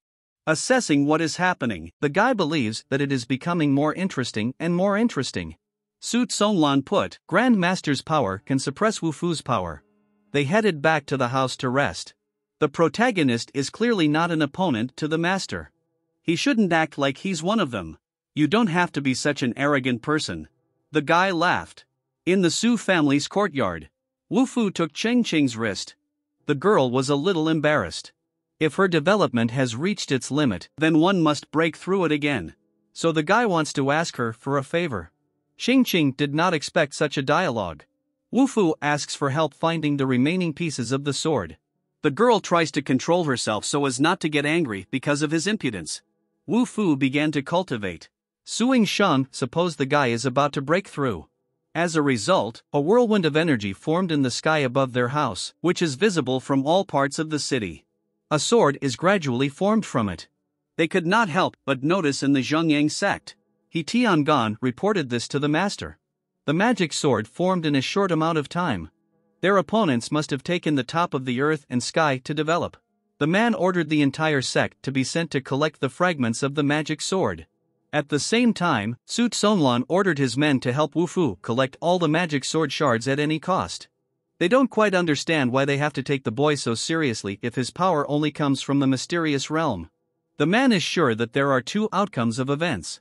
A: Assessing what is happening, the guy believes that it is becoming more interesting and more interesting. Su Tsonglan put, Grandmaster's power can suppress Wu Fu's power. They headed back to the house to rest. The protagonist is clearly not an opponent to the master. He shouldn't act like he's one of them. You don't have to be such an arrogant person. The guy laughed. In the Su family's courtyard, Wu Fu took Cheng Qing's wrist. The girl was a little embarrassed. If her development has reached its limit, then one must break through it again. So the guy wants to ask her for a favor. Xing Qing did not expect such a dialogue. Wu Fu asks for help finding the remaining pieces of the sword. The girl tries to control herself so as not to get angry because of his impudence. Wu Fu began to cultivate. Suing Shan supposed the guy is about to break through. As a result, a whirlwind of energy formed in the sky above their house, which is visible from all parts of the city. A sword is gradually formed from it. They could not help but notice in the Zhengyang sect. He Tiangan reported this to the master. The magic sword formed in a short amount of time. Their opponents must have taken the top of the earth and sky to develop. The man ordered the entire sect to be sent to collect the fragments of the magic sword. At the same time, Su Tsonglan ordered his men to help Wu Fu collect all the magic sword shards at any cost. They don't quite understand why they have to take the boy so seriously if his power only comes from the mysterious realm. The man is sure that there are two outcomes of events.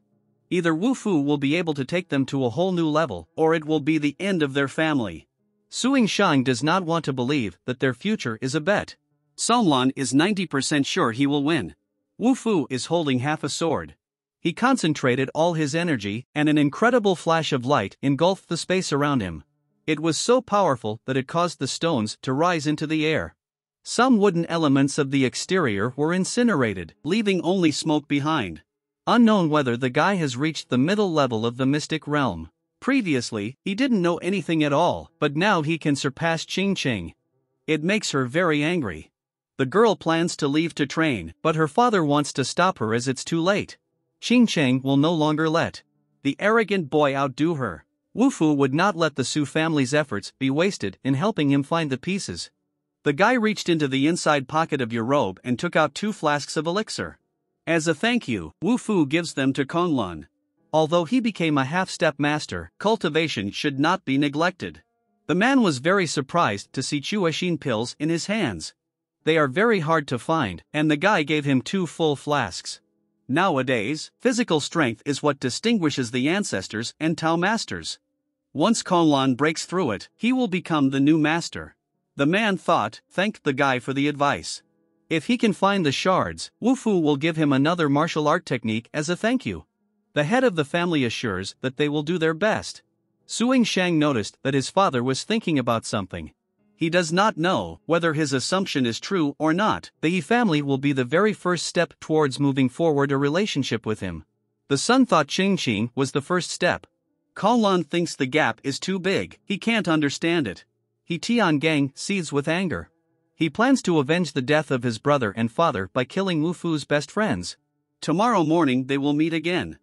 A: Either Wu Fu will be able to take them to a whole new level, or it will be the end of their family. Suing Shang does not want to believe that their future is a bet. Songlan is 90% sure he will win. Wu Fu is holding half a sword. He concentrated all his energy, and an incredible flash of light engulfed the space around him. It was so powerful that it caused the stones to rise into the air. Some wooden elements of the exterior were incinerated, leaving only smoke behind. Unknown whether the guy has reached the middle level of the mystic realm. Previously, he didn't know anything at all, but now he can surpass Qing Qing. It makes her very angry. The girl plans to leave to train, but her father wants to stop her as it's too late. Qing Qing will no longer let the arrogant boy outdo her. Wu Fu would not let the Su family's efforts be wasted in helping him find the pieces. The guy reached into the inside pocket of your robe and took out 2 flasks of elixir. As a thank you, Wu Fu gives them to Konglun. Although he became a half-step master, cultivation should not be neglected. The man was very surprised to see Chuashin pills in his hands. They are very hard to find, and the guy gave him 2 full flasks. Nowadays, physical strength is what distinguishes the ancestors and Tao masters. Once Konglun breaks through it, he will become the new master. The man thanked the guy for the advice. If he can find the shards, Wu Fu will give him another martial art technique as a thank you. The head of the family assures that they will do their best. Suing Shang noticed that his father was thinking about something. He does not know whether his assumption is true or not. The He family will be the very first step towards moving forward a relationship with him. The son thought Qing Qing was the first step. Konglun thinks the gap is too big, he can't understand it. He Tiangang seethes with anger. He plans to avenge the death of his brother and father by killing Wu Fu's best friends. Tomorrow morning they will meet again.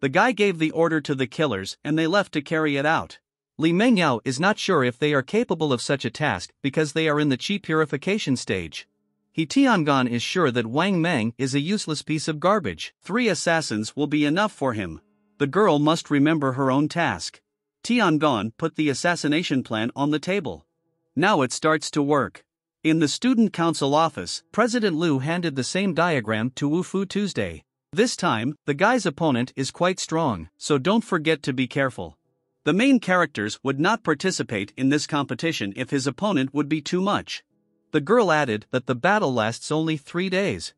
A: The guy gave the order to the killers and they left to carry it out. Li Mengyao is not sure if they are capable of such a task because they are in the qi purification stage. He Tiangan is sure that Wang Meng is a useless piece of garbage. 3 assassins will be enough for him. The girl must remember her own task. Tiangan put the assassination plan on the table. Now it starts to work. In the student council office, President Liu handed the same diagram to Wu Fu Tuesday. This time, the guy's opponent is quite strong, so don't forget to be careful. The main characters would not participate in this competition if his opponent would be too much. The girl added that the battle lasts only 3 days.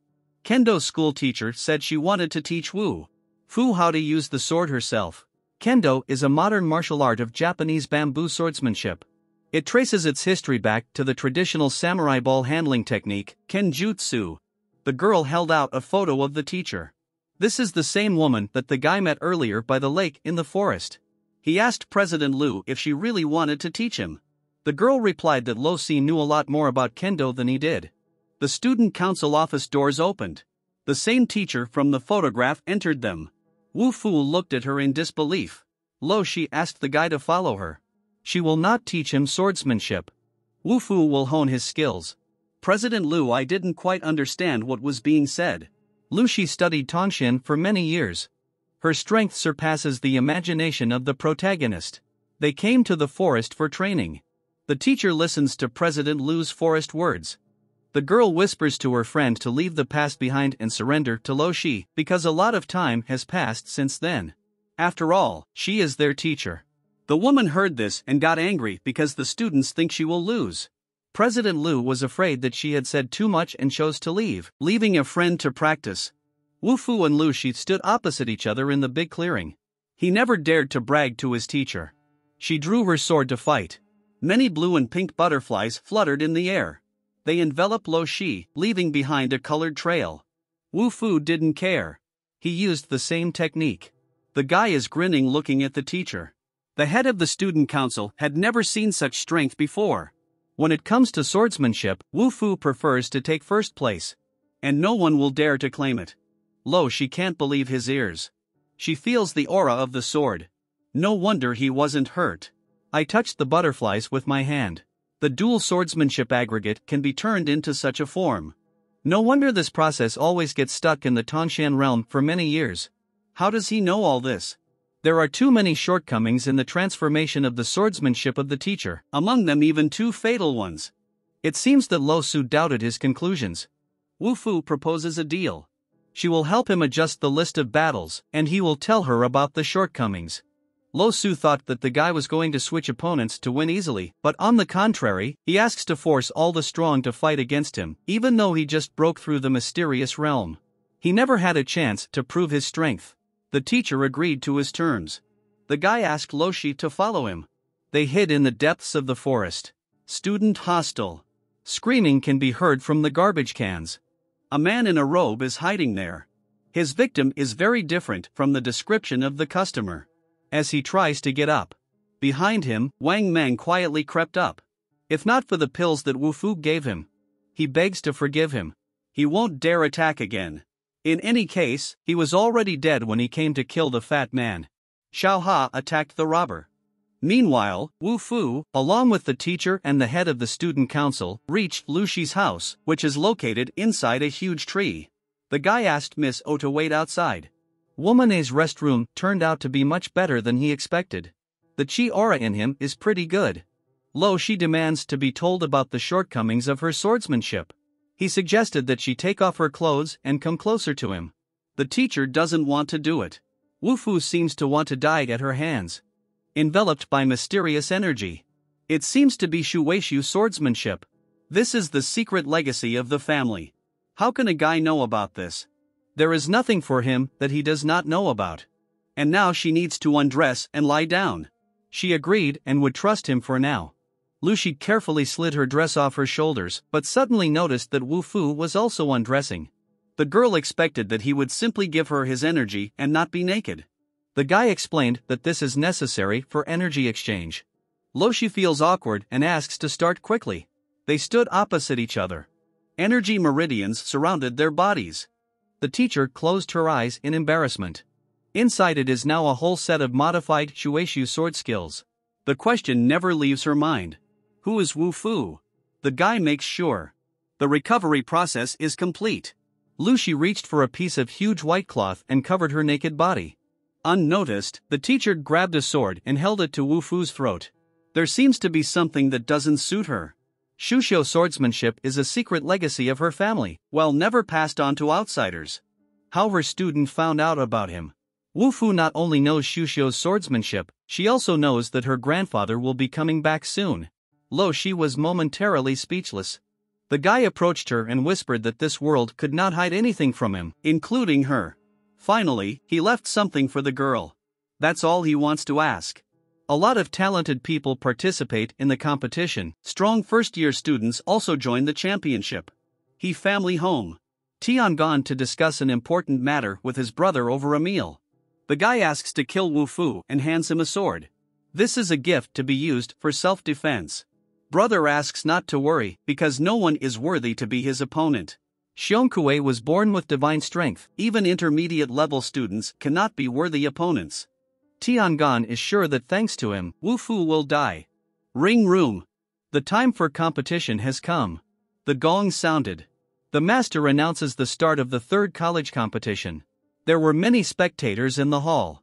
A: Kendo's school teacher said she wanted to teach Wu Fu how to use the sword herself. Kendo is a modern martial art of Japanese bamboo swordsmanship. It traces its history back to the traditional samurai ball handling technique, kenjutsu. The girl held out a photo of the teacher. This is the same woman that the guy met earlier by the lake in the forest. He asked President Liu if she really wanted to teach him. The girl replied that Lo Si knew a lot more about kendo than he did. The student council office doors opened. The same teacher from the photograph entered them. Wu Fu looked at her in disbelief. Lo Si asked the guy to follow her. She will not teach him swordsmanship. Wu Fu will hone his skills. President Liu, I didn't quite understand what was being said. Lu Shi studied Tongxin for many years. Her strength surpasses the imagination of the protagonist. They came to the forest for training. The teacher listens to President Liu's forest words. The girl whispers to her friend to leave the past behind and surrender to Lo Shi, because a lot of time has passed since then. After all, she is their teacher. The woman heard this and got angry because the students think she will lose. President Liu was afraid that she had said too much and chose to leave, leaving a friend to practice. Wu Fu and Lu Shi stood opposite each other in the big clearing. He never dared to brag to his teacher. She drew her sword to fight. Many blue and pink butterflies fluttered in the air. They enveloped Lo Shi, leaving behind a colored trail. Wu Fu didn't care. He used the same technique. The guy is grinning looking at the teacher. The head of the student council had never seen such strength before. When it comes to swordsmanship, Wu Fu prefers to take first place. And no one will dare to claim it. Lo, she can't believe his ears. She feels the aura of the sword. No wonder he wasn't hurt. I touched the butterflies with my hand. The dual swordsmanship aggregate can be turned into such a form. No wonder this process always gets stuck in the Tongshan realm for many years. How does he know all this? There are too many shortcomings in the transformation of the swordsmanship of the teacher, among them even 2 fatal ones. It seems that Lo Su doubted his conclusions. Wu Fu proposes a deal. She will help him adjust the list of battles, and he will tell her about the shortcomings. Lo Su thought that the guy was going to switch opponents to win easily, but on the contrary, he asks to force all the strong to fight against him, even though he just broke through the mysterious realm. He never had a chance to prove his strength. The teacher agreed to his terms. The guy asked Lo Shi to follow him. They hid in the depths of the forest. Student hostel. Screaming can be heard from the garbage cans. A man in a robe is hiding there. His victim is very different from the description of the customer. As he tries to get up, behind him, Wang Meng quietly crept up. If not for the pills that Wu Fu gave him, he begs to forgive him. He won't dare attack again. In any case, he was already dead when he came to kill the fat man. Xiao Ha attacked the robber. Meanwhile, Wu Fu, along with the teacher and the head of the student council, reached Lu Shi's house, which is located inside a huge tree. The guy asked Miss O to wait outside. Womane's restroom turned out to be much better than he expected. The chi aura in him is pretty good. Lo Shi demands to be told about the shortcomings of her swordsmanship. He suggested that she take off her clothes and come closer to him. The teacher doesn't want to do it. Wu Fu seems to want to die at her hands. Enveloped by mysterious energy. It seems to be Shu Weishu swordsmanship. This is the secret legacy of the family. How can a guy know about this? There is nothing for him that he does not know about. And now she needs to undress and lie down. She agreed and would trust him for now. Lu Shi carefully slid her dress off her shoulders, but suddenly noticed that Wu Fu was also undressing. The girl expected that he would simply give her his energy and not be naked. The guy explained that this is necessary for energy exchange. Lo Shi feels awkward and asks to start quickly. They stood opposite each other. Energy meridians surrounded their bodies. The teacher closed her eyes in embarrassment. Inside it is now a whole set of modified Shueishu sword skills. The question never leaves her mind. Who is Wu Fu? The guy makes sure. The recovery process is complete. Lu Shi reached for a piece of huge white cloth and covered her naked body. Unnoticed, the teacher grabbed a sword and held it to Wu Fu's throat. There seems to be something that doesn't suit her. Shushio swordsmanship is a secret legacy of her family, while never passed on to outsiders. How her student found out about him. Wu Fu not only knows Shushio's swordsmanship, she also knows that her grandfather will be coming back soon. Lo Shi was momentarily speechless. The guy approached her and whispered that this world could not hide anything from him, including her. Finally, he left something for the girl. That's all he wants to ask. A lot of talented people participate in the competition. Strong first-year students also join the championship. He family home. Tian gone to discuss an important matter with his brother over a meal. The guy asks to kill Wu Fu and hands him a sword. This is a gift to be used for self-defense. Brother asks not to worry because no one is worthy to be his opponent. Xiongkue was born with divine strength. Even intermediate-level students cannot be worthy opponents. Tiangan is sure that thanks to him, Wu Fu will die. Ring room. The time for competition has come. The gong sounded. The master announces the start of the third college competition. There were many spectators in the hall.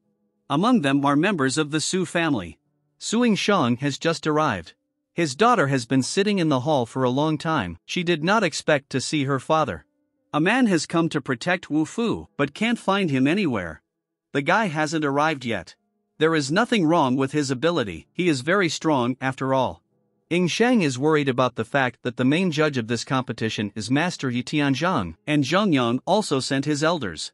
A: Among them are members of the Su family. Suing Shang has just arrived. His daughter has been sitting in the hall for a long time. She did not expect to see her father. A man has come to protect Wu Fu, but can't find him anywhere. The guy hasn't arrived yet. There is nothing wrong with his ability, he is very strong after all. Ying Shang is worried about the fact that the main judge of this competition is Master Yi Tianzhang, and Zheng Yang also sent his elders.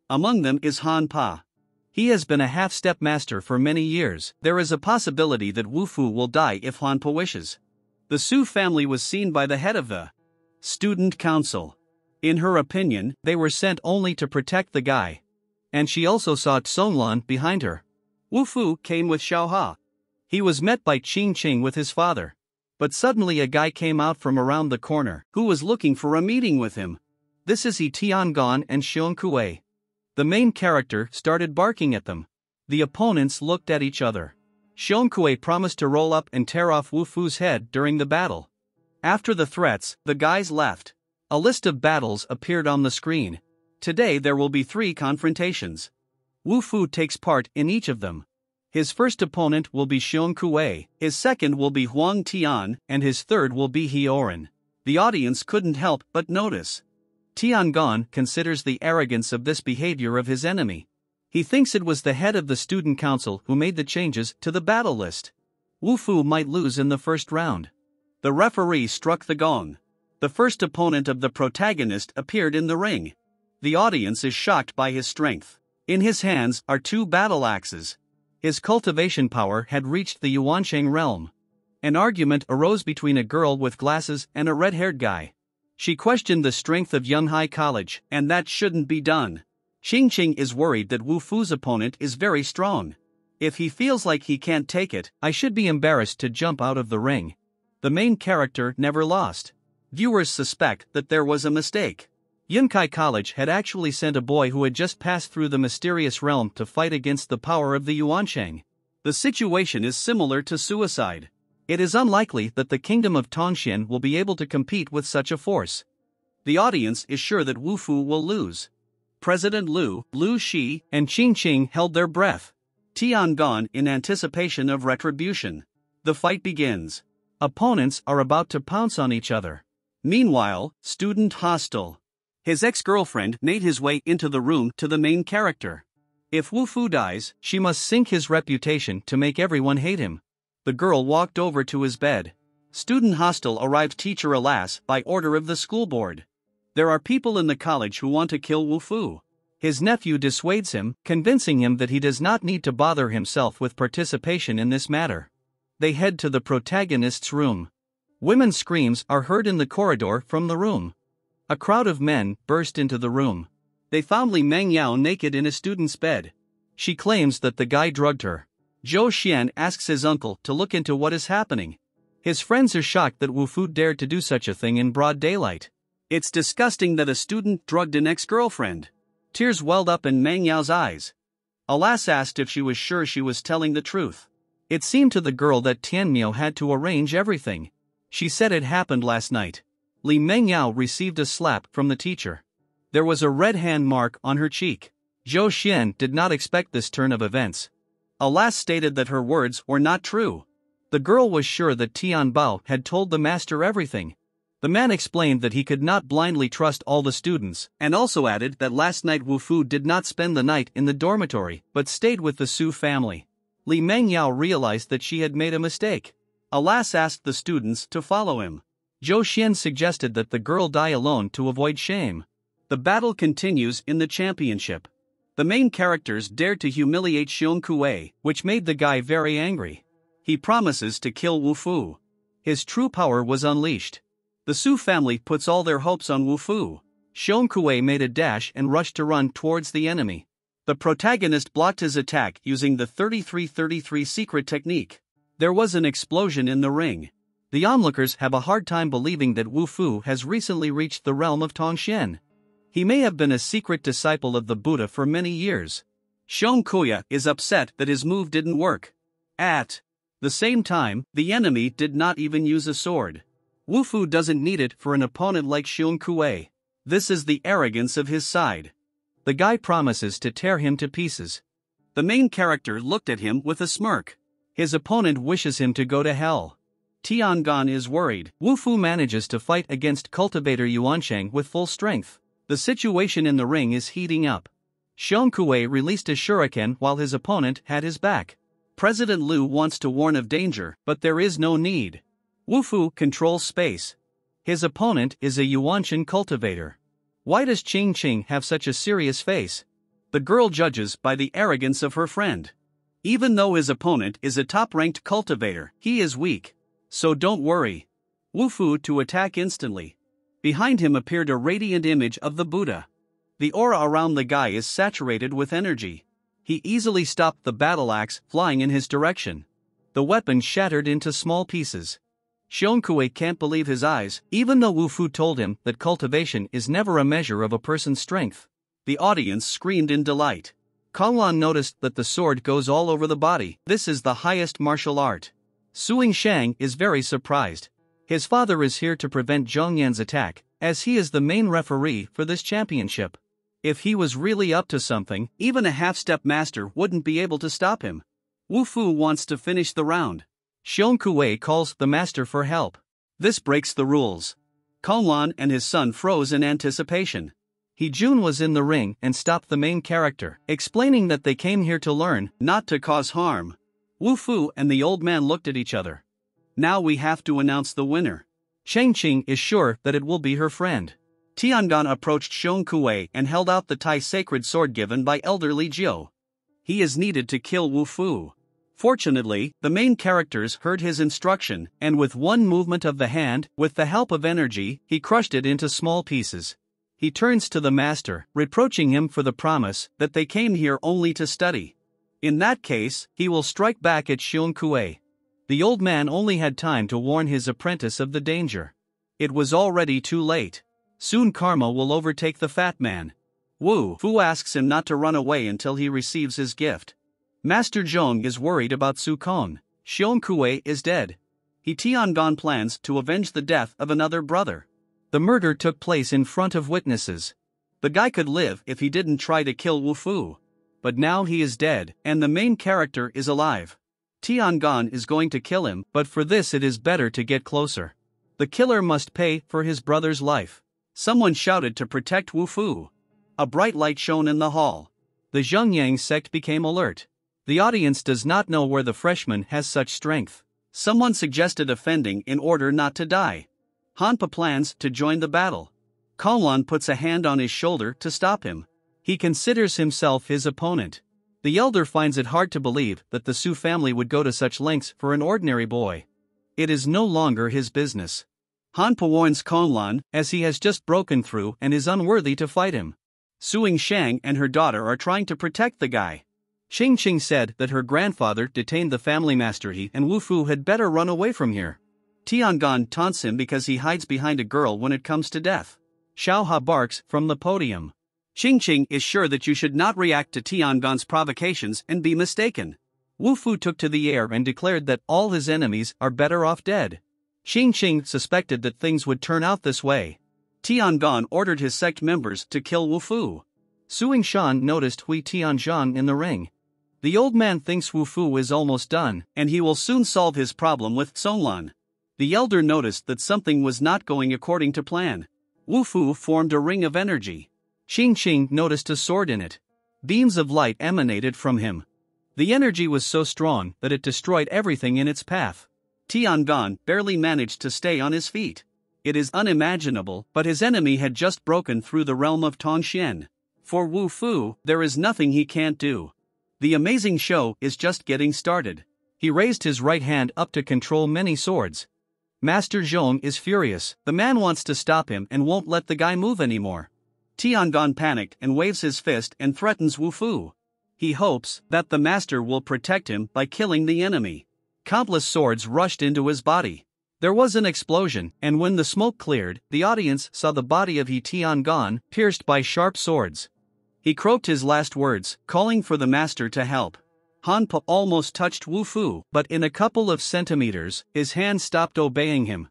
A: Among them is Han Pa. He has been a half-step master for many years. There is a possibility that Wu Fu will die if Han Pa wishes. The Su family was seen by the head of the student council. In her opinion, they were sent only to protect the guy. And she also saw Tsonglan behind her. Wu Fu came with Xiao Ha. He was met by Qing Qing with his father. But suddenly a guy came out from around the corner, who was looking for a meeting with him. This is Yi Tiangan and Xiongkue. The main character started barking at them. The opponents looked at each other. Xiongkue promised to roll up and tear off Wu Fu's head during the battle. After the threats, the guys left. A list of battles appeared on the screen. Today there will be 3 confrontations. Wu Fu takes part in each of them. His first opponent will be Xiongkue, his second will be Huang Tian, and his third will be Hioran. The audience couldn't help but notice. Tiangon considers the arrogance of this behavior of his enemy. He thinks it was the head of the student council who made the changes to the battle list. Wu Fu might lose in the first round. The referee struck the gong. The first opponent of the protagonist appeared in the ring. The audience is shocked by his strength. In his hands are 2 battle axes. His cultivation power had reached the Yuansheng realm. An argument arose between a girl with glasses and a red-haired guy. She questioned the strength of Yunhai College, and that shouldn't be done. Qingqing is worried that Wu Fu's opponent is very strong. If he feels like he can't take it, I should be embarrassed to jump out of the ring. The main character never lost. Viewers suspect that there was a mistake. Yunkai College had actually sent a boy who had just passed through the mysterious realm to fight against the power of the Yuansheng. The situation is similar to suicide. It is unlikely that the kingdom of Tongxian will be able to compete with such a force. The audience is sure that Wu Fu will lose. President Lu, Lu Shi, and Qingqing held their breath. Tiangon in anticipation of retribution. The fight begins. Opponents are about to pounce on each other. Meanwhile, student hostel. His ex-girlfriend made his way into the room to the main character. If Wu Fu dies, she must sink his reputation to make everyone hate him. The girl walked over to his bed. Student hostel arrived teacher alas by order of the school board. There are people in the college who want to kill Wu Fu. His nephew dissuades him, convincing him that he does not need to bother himself with participation in this matter. They head to the protagonist's room. Women's screams are heard in the corridor from the room. A crowd of men burst into the room. They found Li Mengyao naked in a student's bed. She claims that the guy drugged her. Zhou Xian asks his uncle to look into what is happening. His friends are shocked that Wu Fu dared to do such a thing in broad daylight. It's disgusting that a student drugged an ex-girlfriend. Tears welled up in Mengyao's eyes. Alas asked if she was sure she was telling the truth. It seemed to the girl that Tianmiao had to arrange everything. She said it happened last night. Li Mengyao received a slap from the teacher. There was a red hand mark on her cheek. Zhou Xian did not expect this turn of events. Alas stated that her words were not true. The girl was sure that Tian Bao had told the master everything. The man explained that he could not blindly trust all the students, and also added that last night Wu Fu did not spend the night in the dormitory, but stayed with the Su family. Li Mengyao realized that she had made a mistake. Alas asked the students to follow him. Zhou Xian suggested that the girl die alone to avoid shame. The battle continues in the championship. The main characters dared to humiliate Xiong Kuei, which made the guy very angry. He promises to kill Wu Fu. His true power was unleashed. The Su family puts all their hopes on Wu Fu. Xiong Kuei made a dash and rushed to run towards the enemy. The protagonist blocked his attack using the 33-33 secret technique. There was an explosion in the ring. The onlookers have a hard time believing that Wu Fu has recently reached the realm of Tongxian. He may have been a secret disciple of the Buddha for many years. Xiong Kuei is upset that his move didn't work. At the same time, the enemy did not even use a sword. Wu Fu doesn't need it for an opponent like Xiong Kuei. This is the arrogance of his side. The guy promises to tear him to pieces. The main character looked at him with a smirk. His opponent wishes him to go to hell. Tiangon is worried. Wu Fu manages to fight against Cultivator Yuansheng with full strength. The situation in the ring is heating up. Xiong Kuei released a shuriken while his opponent had his back. President Lu wants to warn of danger, but there is no need. Wu Fu controls space. His opponent is a Yuanshan cultivator. Why does Qingqing have such a serious face? The girl judges by the arrogance of her friend. Even though his opponent is a top-ranked cultivator, he is weak. So don't worry. Wu Fu to attack instantly. Behind him appeared a radiant image of the Buddha. The aura around the guy is saturated with energy. He easily stopped the battle axe flying in his direction. The weapon shattered into small pieces. Xiong Kuei can't believe his eyes, even though Wu Fu told him that cultivation is never a measure of a person's strength. The audience screamed in delight. Konglan noticed that the sword goes all over the body. This is the highest martial art. Suing Shang is very surprised. His father is here to prevent Zhongyan's attack, as he is the main referee for this championship. If he was really up to something, even a half-step master wouldn't be able to stop him. Wu Fu wants to finish the round. Xiong Kuei calls the master for help. This breaks the rules. Konglan and his son froze in anticipation. Jun was in the ring and stopped the main character, explaining that they came here to learn, not to cause harm. Wu Fu and the old man looked at each other. Now we have to announce the winner. Shengqing is sure that it will be her friend. Tiangan approached Xiong Kuei and held out the Tai sacred sword given by elderly Jiu. He is needed to kill Wu Fu. Fortunately, the main characters heard his instruction, and with one movement of the hand, with the help of energy, he crushed it into small pieces. He turns to the master, reproaching him for the promise that they came here only to study. In that case, he will strike back at Xiong Kuei. The old man only had time to warn his apprentice of the danger. It was already too late. Soon karma will overtake the fat man. Wu Fu asks him not to run away until he receives his gift. Master Zhong is worried about Su Kong. Xiong Kuei is dead. Tiangan plans to avenge the death of another brother. The murder took place in front of witnesses. The guy could live if he didn't try to kill Wu Fu. But now he is dead, and the main character is alive. Tiangan is going to kill him, but for this it is better to get closer. The killer must pay for his brother's life. Someone shouted to protect Wu Fu. A bright light shone in the hall. The Zhengyang sect became alert. The audience does not know where the freshman has such strength. Someone suggested offending in order not to die. Hanpa plans to join the battle. Konglan puts a hand on his shoulder to stop him. He considers himself his opponent. The elder finds it hard to believe that the Su family would go to such lengths for an ordinary boy. It is no longer his business. Hanpa warns Konglan, as he has just broken through and is unworthy to fight him. Suing Shang and her daughter are trying to protect the guy. Xingqing said that her grandfather detained the family master and Wu Fu had better run away from here. Tiangan taunts him because he hides behind a girl when it comes to death. Xiao Ha barks from the podium. Xingqing is sure that you should not react to Tiangan's provocations and be mistaken. Wu Fu took to the air and declared that all his enemies are better off dead. Xingqing suspected that things would turn out this way. Tiangan ordered his sect members to kill Wu Fu. Suing Shan noticed Hui Tianzhang in the ring. The old man thinks Wu Fu is almost done, and he will soon solve his problem with Songlan. The elder noticed that something was not going according to plan. Wu Fu formed a ring of energy. Xingqing noticed a sword in it. Beams of light emanated from him. The energy was so strong that it destroyed everything in its path. Tiangan barely managed to stay on his feet. It is unimaginable, but his enemy had just broken through the realm of Tongxian. For Wu Fu, there is nothing he can't do. The amazing show is just getting started. He raised his right hand up to control many swords. Master Zhong is furious. The man wants to stop him and won't let the guy move anymore. Tiangan panicked and waves his fist and threatens Wu Fu. He hopes that the master will protect him by killing the enemy. Countless swords rushed into his body. There was an explosion, and when the smoke cleared, the audience saw the body of Tiangan pierced by sharp swords. He croaked his last words, calling for the master to help. Hanpa almost touched Wu Fu, but in a couple of centimeters, his hand stopped obeying him.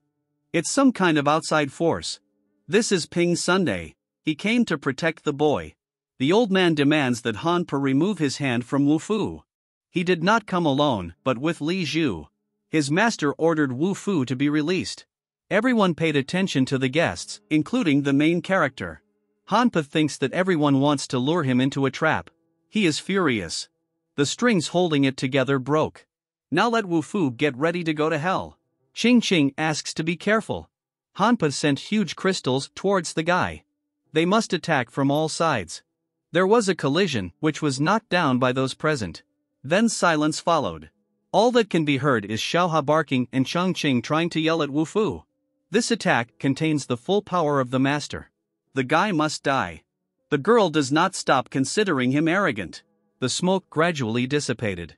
A: It's some kind of outside force. This is Ping Sunday. He came to protect the boy. The old man demands that Hanpa remove his hand from Wu Fu. He did not come alone, but with Li Zhu. His master ordered Wu Fu to be released. Everyone paid attention to the guests, including the main character. Hanpa thinks that everyone wants to lure him into a trap. He is furious. The strings holding it together broke. Now let Wu Fu get ready to go to hell. Xingqing asks to be careful. Hanpa sent huge crystals towards the guy. They must attack from all sides. There was a collision, which was knocked down by those present. Then silence followed. All that can be heard is Xiaoha barking and Changqing trying to yell at Wu Fu. This attack contains the full power of the master. The guy must die. The girl does not stop considering him arrogant. The smoke gradually dissipated.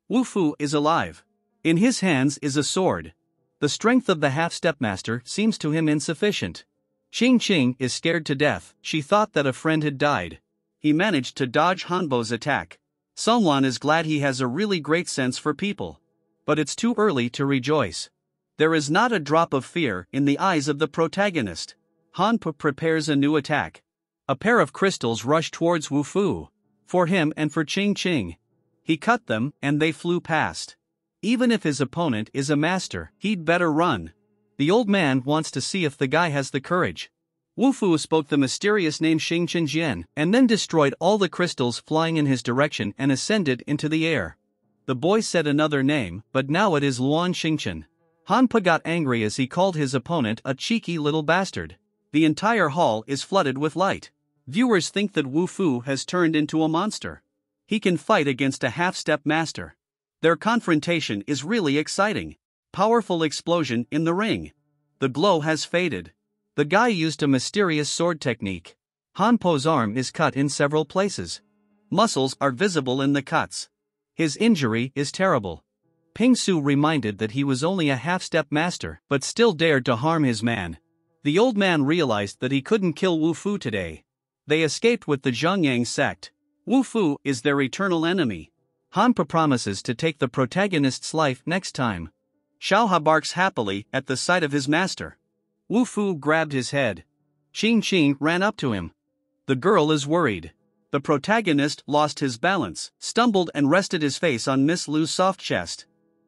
A: Wu Fu is alive. In his hands is a sword. The strength of the half-stepmaster seems to him insufficient. Xingqing is scared to death. She thought that a friend had died. He managed to dodge Hanbo's attack. Songlan is glad he has a really great sense for people. But it's too early to rejoice. There is not a drop of fear in the eyes of the protagonist. Hanpa prepares a new attack. A pair of crystals rush towards Wu Fu. For him and for Qingqing. He cut them, and they flew past. Even if his opponent is a master, he'd better run. The old man wants to see if the guy has the courage. Wu Fu spoke the mysterious name Xing Jian and then destroyed all the crystals flying in his direction and ascended into the air. The boy said another name, but now it is Luan Xingchen. Hanpa got angry as he called his opponent a cheeky little bastard. The entire hall is flooded with light. Viewers think that Wu Fu has turned into a monster. He can fight against a half-step master. Their confrontation is really exciting. Powerful explosion in the ring. The glow has faded. The guy used a mysterious sword technique. Han Po's arm is cut in several places. Muscles are visible in the cuts. His injury is terrible. Ping Su reminded that he was only a half-step master, but still dared to harm his man. The old man realized that he couldn't kill Wu Fu today. They escaped with the Zhongyang sect. Wu Fu is their eternal enemy. Hanpa promises to take the protagonist's life next time. Xiaoha barks happily at the sight of his master. Wu Fu grabbed his head. Qing ran up to him. The girl is worried. The protagonist lost his balance, stumbled and rested his face on Miss Lu's soft chest.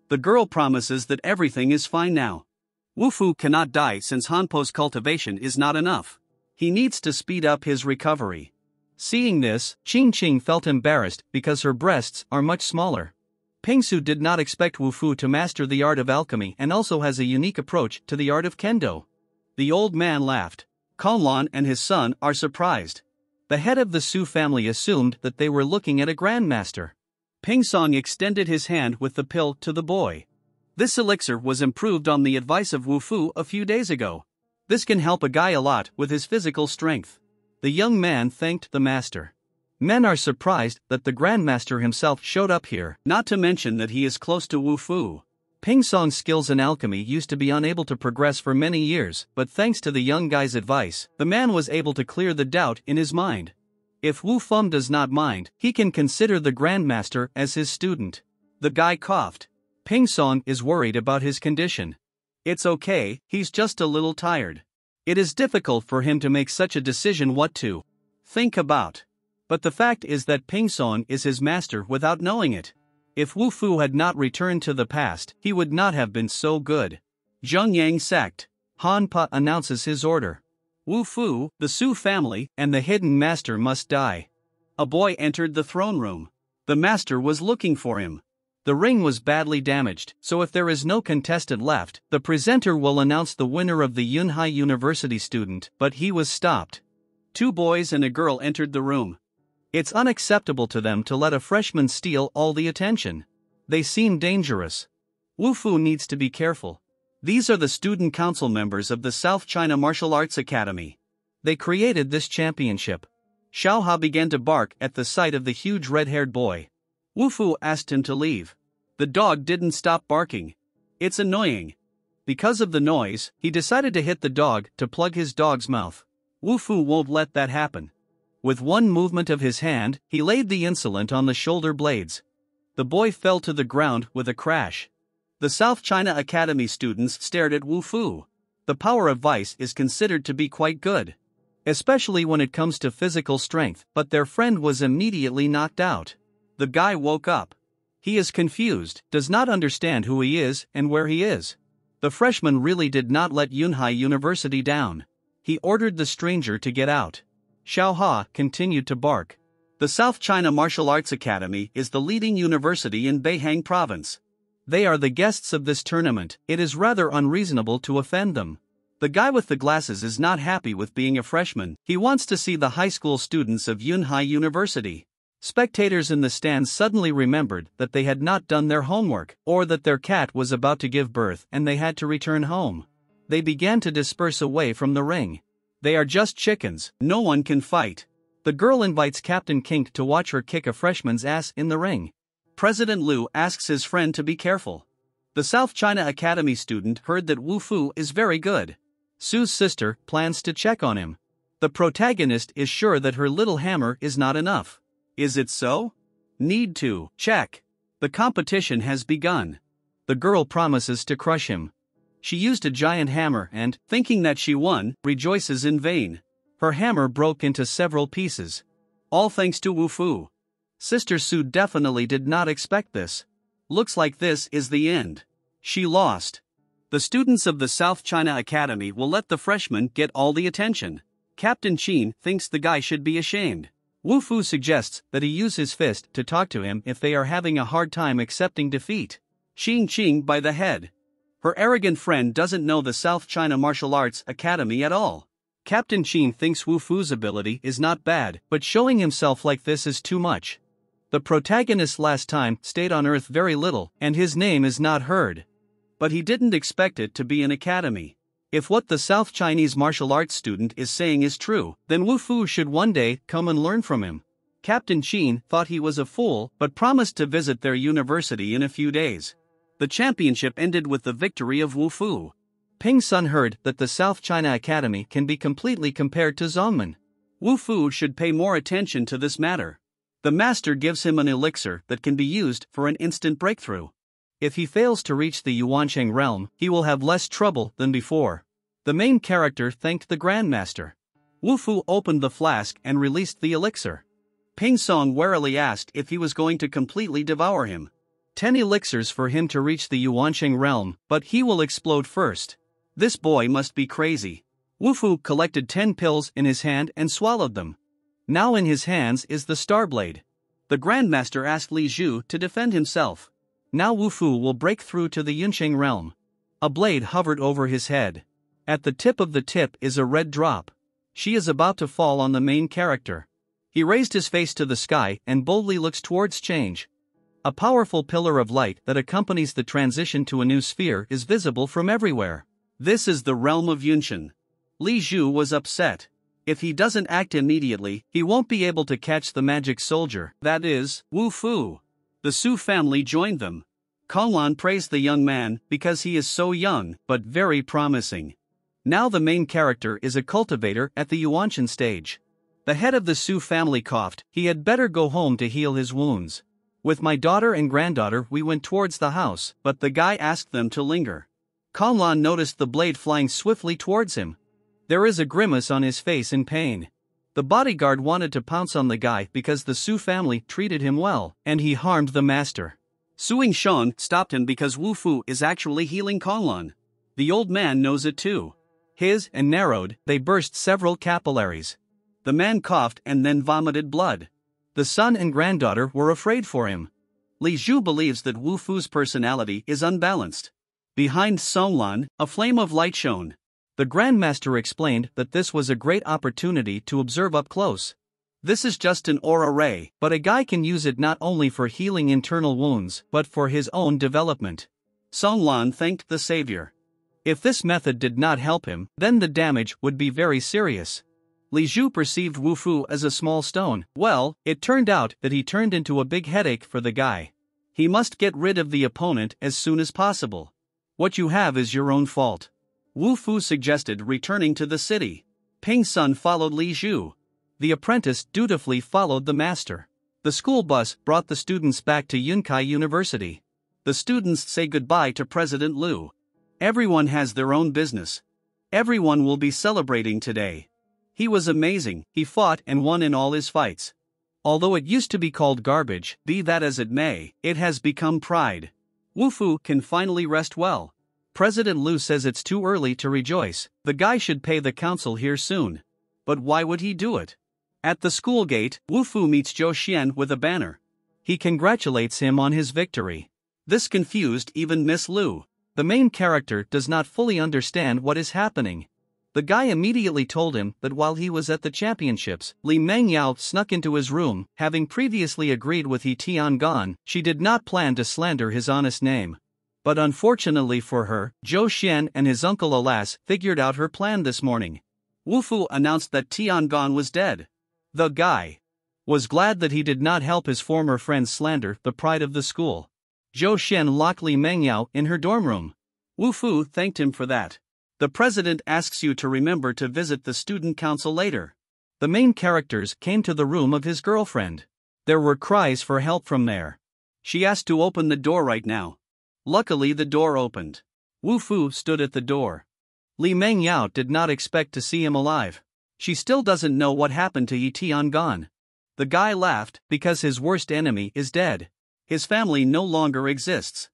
A: The girl promises that everything is fine now. Wu Fu cannot die since Hanpo's cultivation is not enough. He needs to speed up his recovery. Seeing this, Qing felt embarrassed because her breasts are much smaller. Ping Su did not expect Wu Fu to master the art of alchemy and also has a unique approach to the art of kendo. The old man laughed. Conlan and his son are surprised. The head of the Su family assumed that they were looking at a grandmaster. Ping Song extended his hand with the pill to the boy. This elixir was improved on the advice of Wu Fu a few days ago. This can help a guy a lot with his physical strength. The young man thanked the master. Men are surprised that the grandmaster himself showed up here, not to mention that he is close to Wu Fu. Ping Song's skills in alchemy used to be unable to progress for many years, but thanks to the young guy's advice, the man was able to clear the doubt in his mind. If Wu Fum does not mind, he can consider the grandmaster as his student. The guy coughed. Ping Song is worried about his condition. It's okay, he's just a little tired. It is difficult for him to make such a decision what to think about. But the fact is that Ping Song is his master without knowing it. If Wu Fu had not returned to the past, he would not have been so good. Zhongyang sect. Han Pa announces his order. Wu Fu, the Su family, and the hidden master must die. A boy entered the throne room. The master was looking for him. The ring was badly damaged, so if there is no contestant left, the presenter will announce the winner of the Yunhai University student, but he was stopped. 2 boys and a girl entered the room. It's unacceptable to them to let a freshman steal all the attention. They seem dangerous. Wu Fu needs to be careful. These are the student council members of the South China Martial Arts Academy. They created this championship. Xiaoha began to bark at the sight of the huge red-haired boy. Wu Fu asked him to leave. The dog didn't stop barking. It's annoying. Because of the noise, he decided to hit the dog to plug his dog's mouth. Wu Fu won't let that happen. With one movement of his hand, he laid the insolent on the shoulder blades. The boy fell to the ground with a crash. The South China Academy students stared at Wu Fu. The power of vice is considered to be quite good, especially when it comes to physical strength, but their friend was immediately knocked out. The guy woke up. He is confused, does not understand who he is and where he is. The freshman really did not let Yunhai University down. He ordered the stranger to get out. Xiaoha continued to bark. The South China Martial Arts Academy is the leading university in Beihang Province. They are the guests of this tournament. It is rather unreasonable to offend them. The guy with the glasses is not happy with being a freshman. He wants to see the high school students of Yunhai University. Spectators in the stands suddenly remembered that they had not done their homework, or that their cat was about to give birth and they had to return home. They began to disperse away from the ring. They are just chickens, no one can fight. The girl invites Captain Kink to watch her kick a freshman's ass in the ring. President Liu asks his friend to be careful. The South China Academy student heard that Wu Fu is very good. Su's sister plans to check on him. The protagonist is sure that her little hammer is not enough. Is it so? Need to check. The competition has begun. The girl promises to crush him. She used a giant hammer and, thinking that she won, rejoices in vain. Her hammer broke into several pieces. All thanks to Wu Fu. Sister Su definitely did not expect this. Looks like this is the end. She lost. The students of the South China Academy will let the freshman get all the attention. Captain Qin thinks the guy should be ashamed. Wu Fu suggests that he use his fist to talk to him if they are having a hard time accepting defeat. Xing Qing by the head. Her arrogant friend doesn't know the South China Martial Arts Academy at all. Captain Qin thinks Wu Fu's ability is not bad, but showing himself like this is too much. The protagonist last time stayed on Earth very little, and his name is not heard. But he didn't expect it to be an academy. If what the South Chinese martial arts student is saying is true, then Wu Fu should one day come and learn from him. Captain Qin thought he was a fool, but promised to visit their university in a few days. The championship ended with the victory of Wu Fu. Ping Sun heard that the South China Academy can be completely compared to Zongmen. Wu Fu should pay more attention to this matter. The master gives him an elixir that can be used for an instant breakthrough. If he fails to reach the Yuancheng realm, he will have less trouble than before. The main character thanked the Grandmaster. Wu Fu opened the flask and released the elixir. Ping Song warily asked if he was going to completely devour him. 10 elixirs for him to reach the Yuancheng realm, but he will explode first. This boy must be crazy. Wu Fu collected 10 pills in his hand and swallowed them. Now in his hands is the Star Blade. The Grandmaster asked Li Zhu to defend himself. Now Wu Fu will break through to the Yuncheng realm. A blade hovered over his head. At the tip of the tip is a red drop. She is about to fall on the main character. He raised his face to the sky and boldly looks towards change. A powerful pillar of light that accompanies the transition to a new sphere is visible from everywhere. This is the realm of Yunshan. Li Zhu was upset. If he doesn't act immediately, he won't be able to catch the magic soldier, that is, Wu Fu. The Su family joined them. Konglan praised the young man because he is so young, but very promising. Now the main character is a cultivator at the Yuanshan stage. The head of the Su family coughed. He had better go home to heal his wounds. With my daughter and granddaughter we went towards the house, but the guy asked them to linger. Konglan noticed the blade flying swiftly towards him. There is a grimace on his face in pain. The bodyguard wanted to pounce on the guy because the Su family treated him well, and he harmed the master. Suing Shan stopped him because Wu Fu is actually healing Konglan. The old man knows it too. His and narrowed, they burst several capillaries. The man coughed and then vomited blood. The son and granddaughter were afraid for him. Li Zhu believes that Wu Fu's personality is unbalanced. Behind Songlan, a flame of light shone. The Grandmaster explained that this was a great opportunity to observe up close. This is just an aura ray, but a guy can use it not only for healing internal wounds, but for his own development. Songlan thanked the savior. If this method did not help him, then the damage would be very serious. Li Zhu perceived Wu Fu as a small stone. Well, it turned out that he turned into a big headache for the guy. He must get rid of the opponent as soon as possible. What you have is your own fault. Wu Fu suggested returning to the city. Ping Sun followed Li Zhu. The apprentice dutifully followed the master. The school bus brought the students back to Yunkai University. The students say goodbye to President Liu. Everyone has their own business. Everyone will be celebrating today. He was amazing, he fought and won in all his fights. Although it used to be called garbage, be that as it may, it has become pride. Wu Fu can finally rest well. President Liu says it's too early to rejoice, the guy should pay the council here soon. But why would he do it? At the school gate, Wu Fu meets Zhou Xian with a banner. He congratulates him on his victory. This confused even Miss Liu. The main character does not fully understand what is happening. The guy immediately told him that while he was at the championships, Li Mengyao snuck into his room, having previously agreed with He Tiangan. She did not plan to slander his honest name. But unfortunately for her, Zhou Xian and his uncle Alas figured out her plan this morning. Wu Fu announced that Tiangan was dead. The guy was glad that he did not help his former friend slander the pride of the school. Zhou Xian locked Li Mengyao in her dorm room. Wu Fu thanked him for that. The president asks you to remember to visit the student council later. The main characters came to the room of his girlfriend. There were cries for help from there. She asked to open the door right now. Luckily the door opened. Wu Fu stood at the door. Li Mengyao did not expect to see him alive. She still doesn't know what happened to Yi Tiangan. The guy laughed because his worst enemy is dead. His family no longer exists.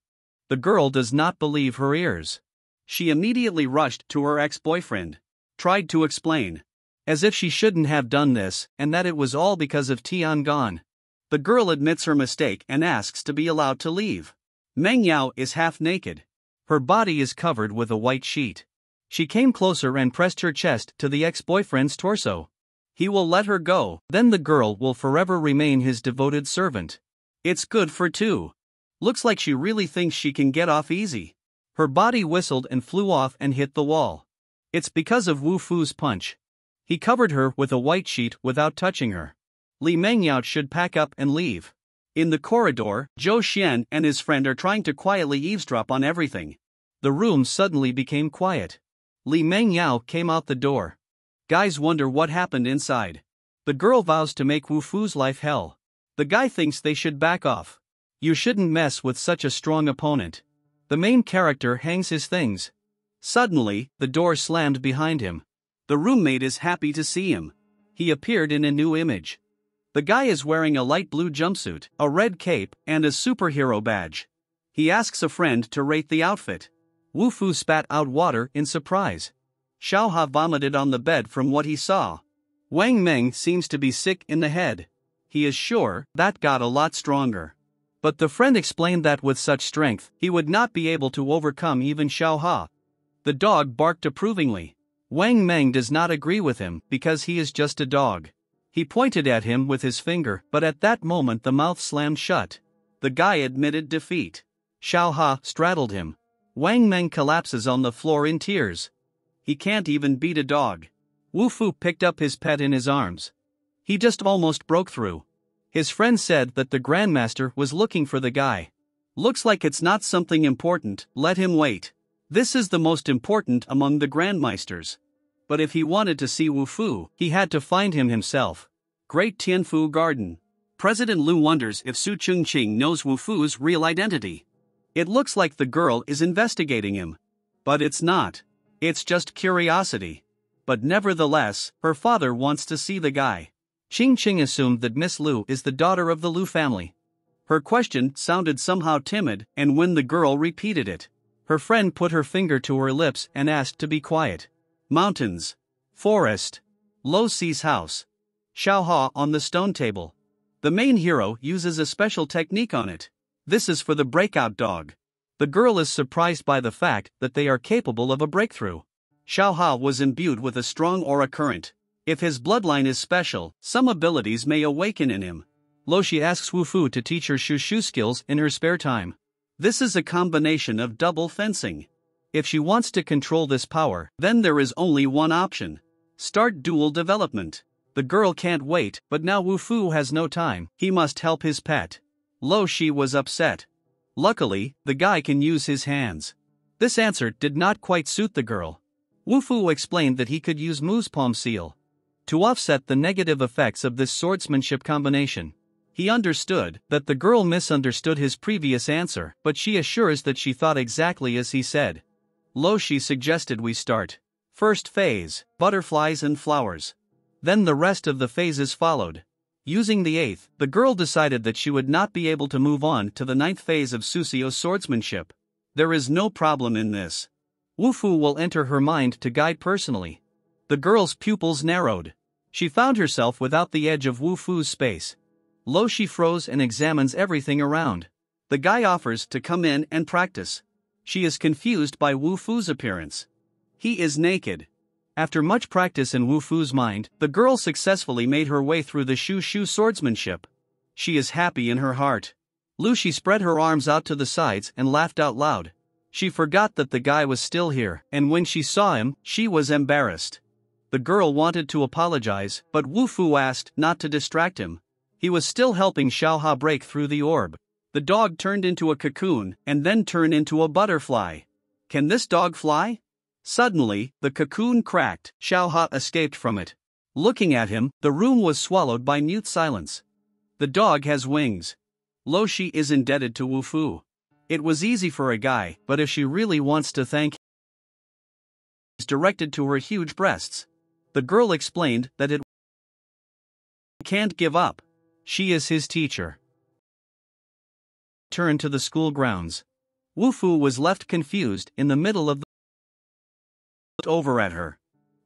A: The girl does not believe her ears. She immediately rushed to her ex-boyfriend. Tried to explain. As if she shouldn't have done this, and that it was all because of Tiangon. The girl admits her mistake and asks to be allowed to leave. Meng Yao is half naked. Her body is covered with a white sheet. She came closer and pressed her chest to the ex-boyfriend's torso. He will let her go, then the girl will forever remain his devoted servant. It's good for two. Looks like she really thinks she can get off easy. Her body whistled and flew off and hit the wall. It's because of Wu Fu's punch. He covered her with a white sheet without touching her. Li Mengyao should pack up and leave. In the corridor, Zhou Xian and his friend are trying to quietly eavesdrop on everything. The room suddenly became quiet. Li Mengyao came out the door. Guys wonder what happened inside. The girl vows to make Wu Fu's life hell. The guy thinks they should back off. You shouldn't mess with such a strong opponent. The main character hangs his things. Suddenly, the door slammed behind him. The roommate is happy to see him. He appeared in a new image. The guy is wearing a light blue jumpsuit, a red cape, and a superhero badge. He asks a friend to rate the outfit. Wu Fu spat out water in surprise. Xiaoha vomited on the bed from what he saw. Wang Meng seems to be sick in the head. He is sure that got a lot stronger. But the friend explained that with such strength, he would not be able to overcome even Xiaoha. The dog barked approvingly. Wang Meng does not agree with him because he is just a dog. He pointed at him with his finger, but at that moment the mouth slammed shut. The guy admitted defeat. Xiaoha straddled him. Wang Meng collapses on the floor in tears. He can't even beat a dog. Wu Fu picked up his pet in his arms. He just almost broke through. His friend said that the Grandmaster was looking for the guy. Looks like it's not something important, let him wait. This is the most important among the Grandmeisters. But if he wanted to see Wu Fu, he had to find him himself. Great Tianfu Garden. President Lu wonders if Su Chongqing knows Wu Fu's real identity. It looks like the girl is investigating him. But it's not. It's just curiosity. But nevertheless, her father wants to see the guy. Qingqing assumed that Miss Lu is the daughter of the Lu family. Her question sounded somehow timid, and when the girl repeated it, her friend put her finger to her lips and asked to be quiet. Mountains. Forest. Lo Si's house. Xiaoha on the stone table. The main hero uses a special technique on it. This is for the breakout dog. The girl is surprised by the fact that they are capable of a breakthrough. Xiaoha was imbued with a strong aura current. If his bloodline is special, some abilities may awaken in him. Lo Shi asks Wu Fu to teach her shushu skills in her spare time. This is a combination of double fencing. If she wants to control this power, then there is only one option. Start dual development. The girl can't wait, but now Wu Fu has no time, he must help his pet. Lo Shi was upset. Luckily, the guy can use his hands. This answer did not quite suit the girl. Wu Fu explained that he could use Mu's palm seal to offset the negative effects of this swordsmanship combination. He understood that the girl misunderstood his previous answer, but she assures that she thought exactly as he said. Lo Shi suggested we start. First phase, butterflies and flowers. Then the rest of the phases followed. Using the 8th, the girl decided that she would not be able to move on to the 9th phase of Susio's swordsmanship. There is no problem in this. Wu Fu will enter her mind to guide personally. The girl's pupils narrowed. She found herself without the edge of Wu Fu's space. Lo Shi froze and examines everything around. The guy offers to come in and practice. She is confused by Wu Fu's appearance. He is naked. After much practice in Wu Fu's mind, the girl successfully made her way through the shushu swordsmanship. She is happy in her heart. Lu Shi spread her arms out to the sides and laughed out loud. She forgot that the guy was still here, and when she saw him, she was embarrassed. The girl wanted to apologize, but Wu Fu asked not to distract him. He was still helping Xiaoha break through the orb. The dog turned into a cocoon, and then turned into a butterfly. Can this dog fly? Suddenly, the cocoon cracked, Xiaoha escaped from it. Looking at him, the room was swallowed by mute silence. The dog has wings. Lo Shi is indebted to Wu Fu. It was easy for a guy, but if she really wants to thank him, it's directed to her huge breasts. The girl explained that it can't give up. She is his teacher. Turned to the school grounds. Wu Fu was left confused in the middle of the over at her.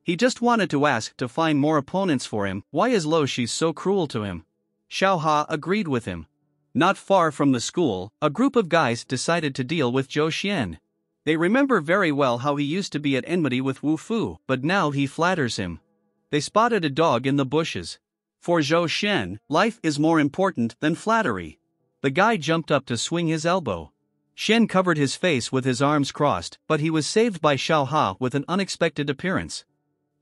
A: He just wanted to ask to find more opponents for him. Why is Lo she's so cruel to him? Xiaoha agreed with him. Not far from the school, a group of guys decided to deal with Zhou Xian. They remember very well how he used to be at enmity with Wu Fu, but now he flatters him. They spotted a dog in the bushes. For Zhou Xian, life is more important than flattery. The guy jumped up to swing his elbow. Xian covered his face with his arms crossed, but he was saved by Xiaoha with an unexpected appearance.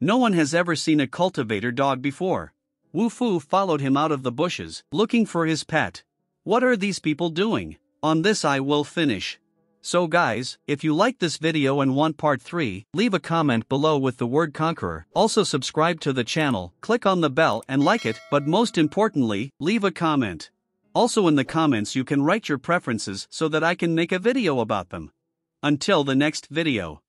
A: No one has ever seen a cultivator dog before. Wu Fu followed him out of the bushes, looking for his pet. What are these people doing? On this I will finish. So guys, if you like this video and want part 3, leave a comment below with the word conqueror. Also subscribe to the channel, click on the bell and like it, but most importantly, leave a comment. Also in the comments you can write your preferences so that I can make a video about them. Until the next video.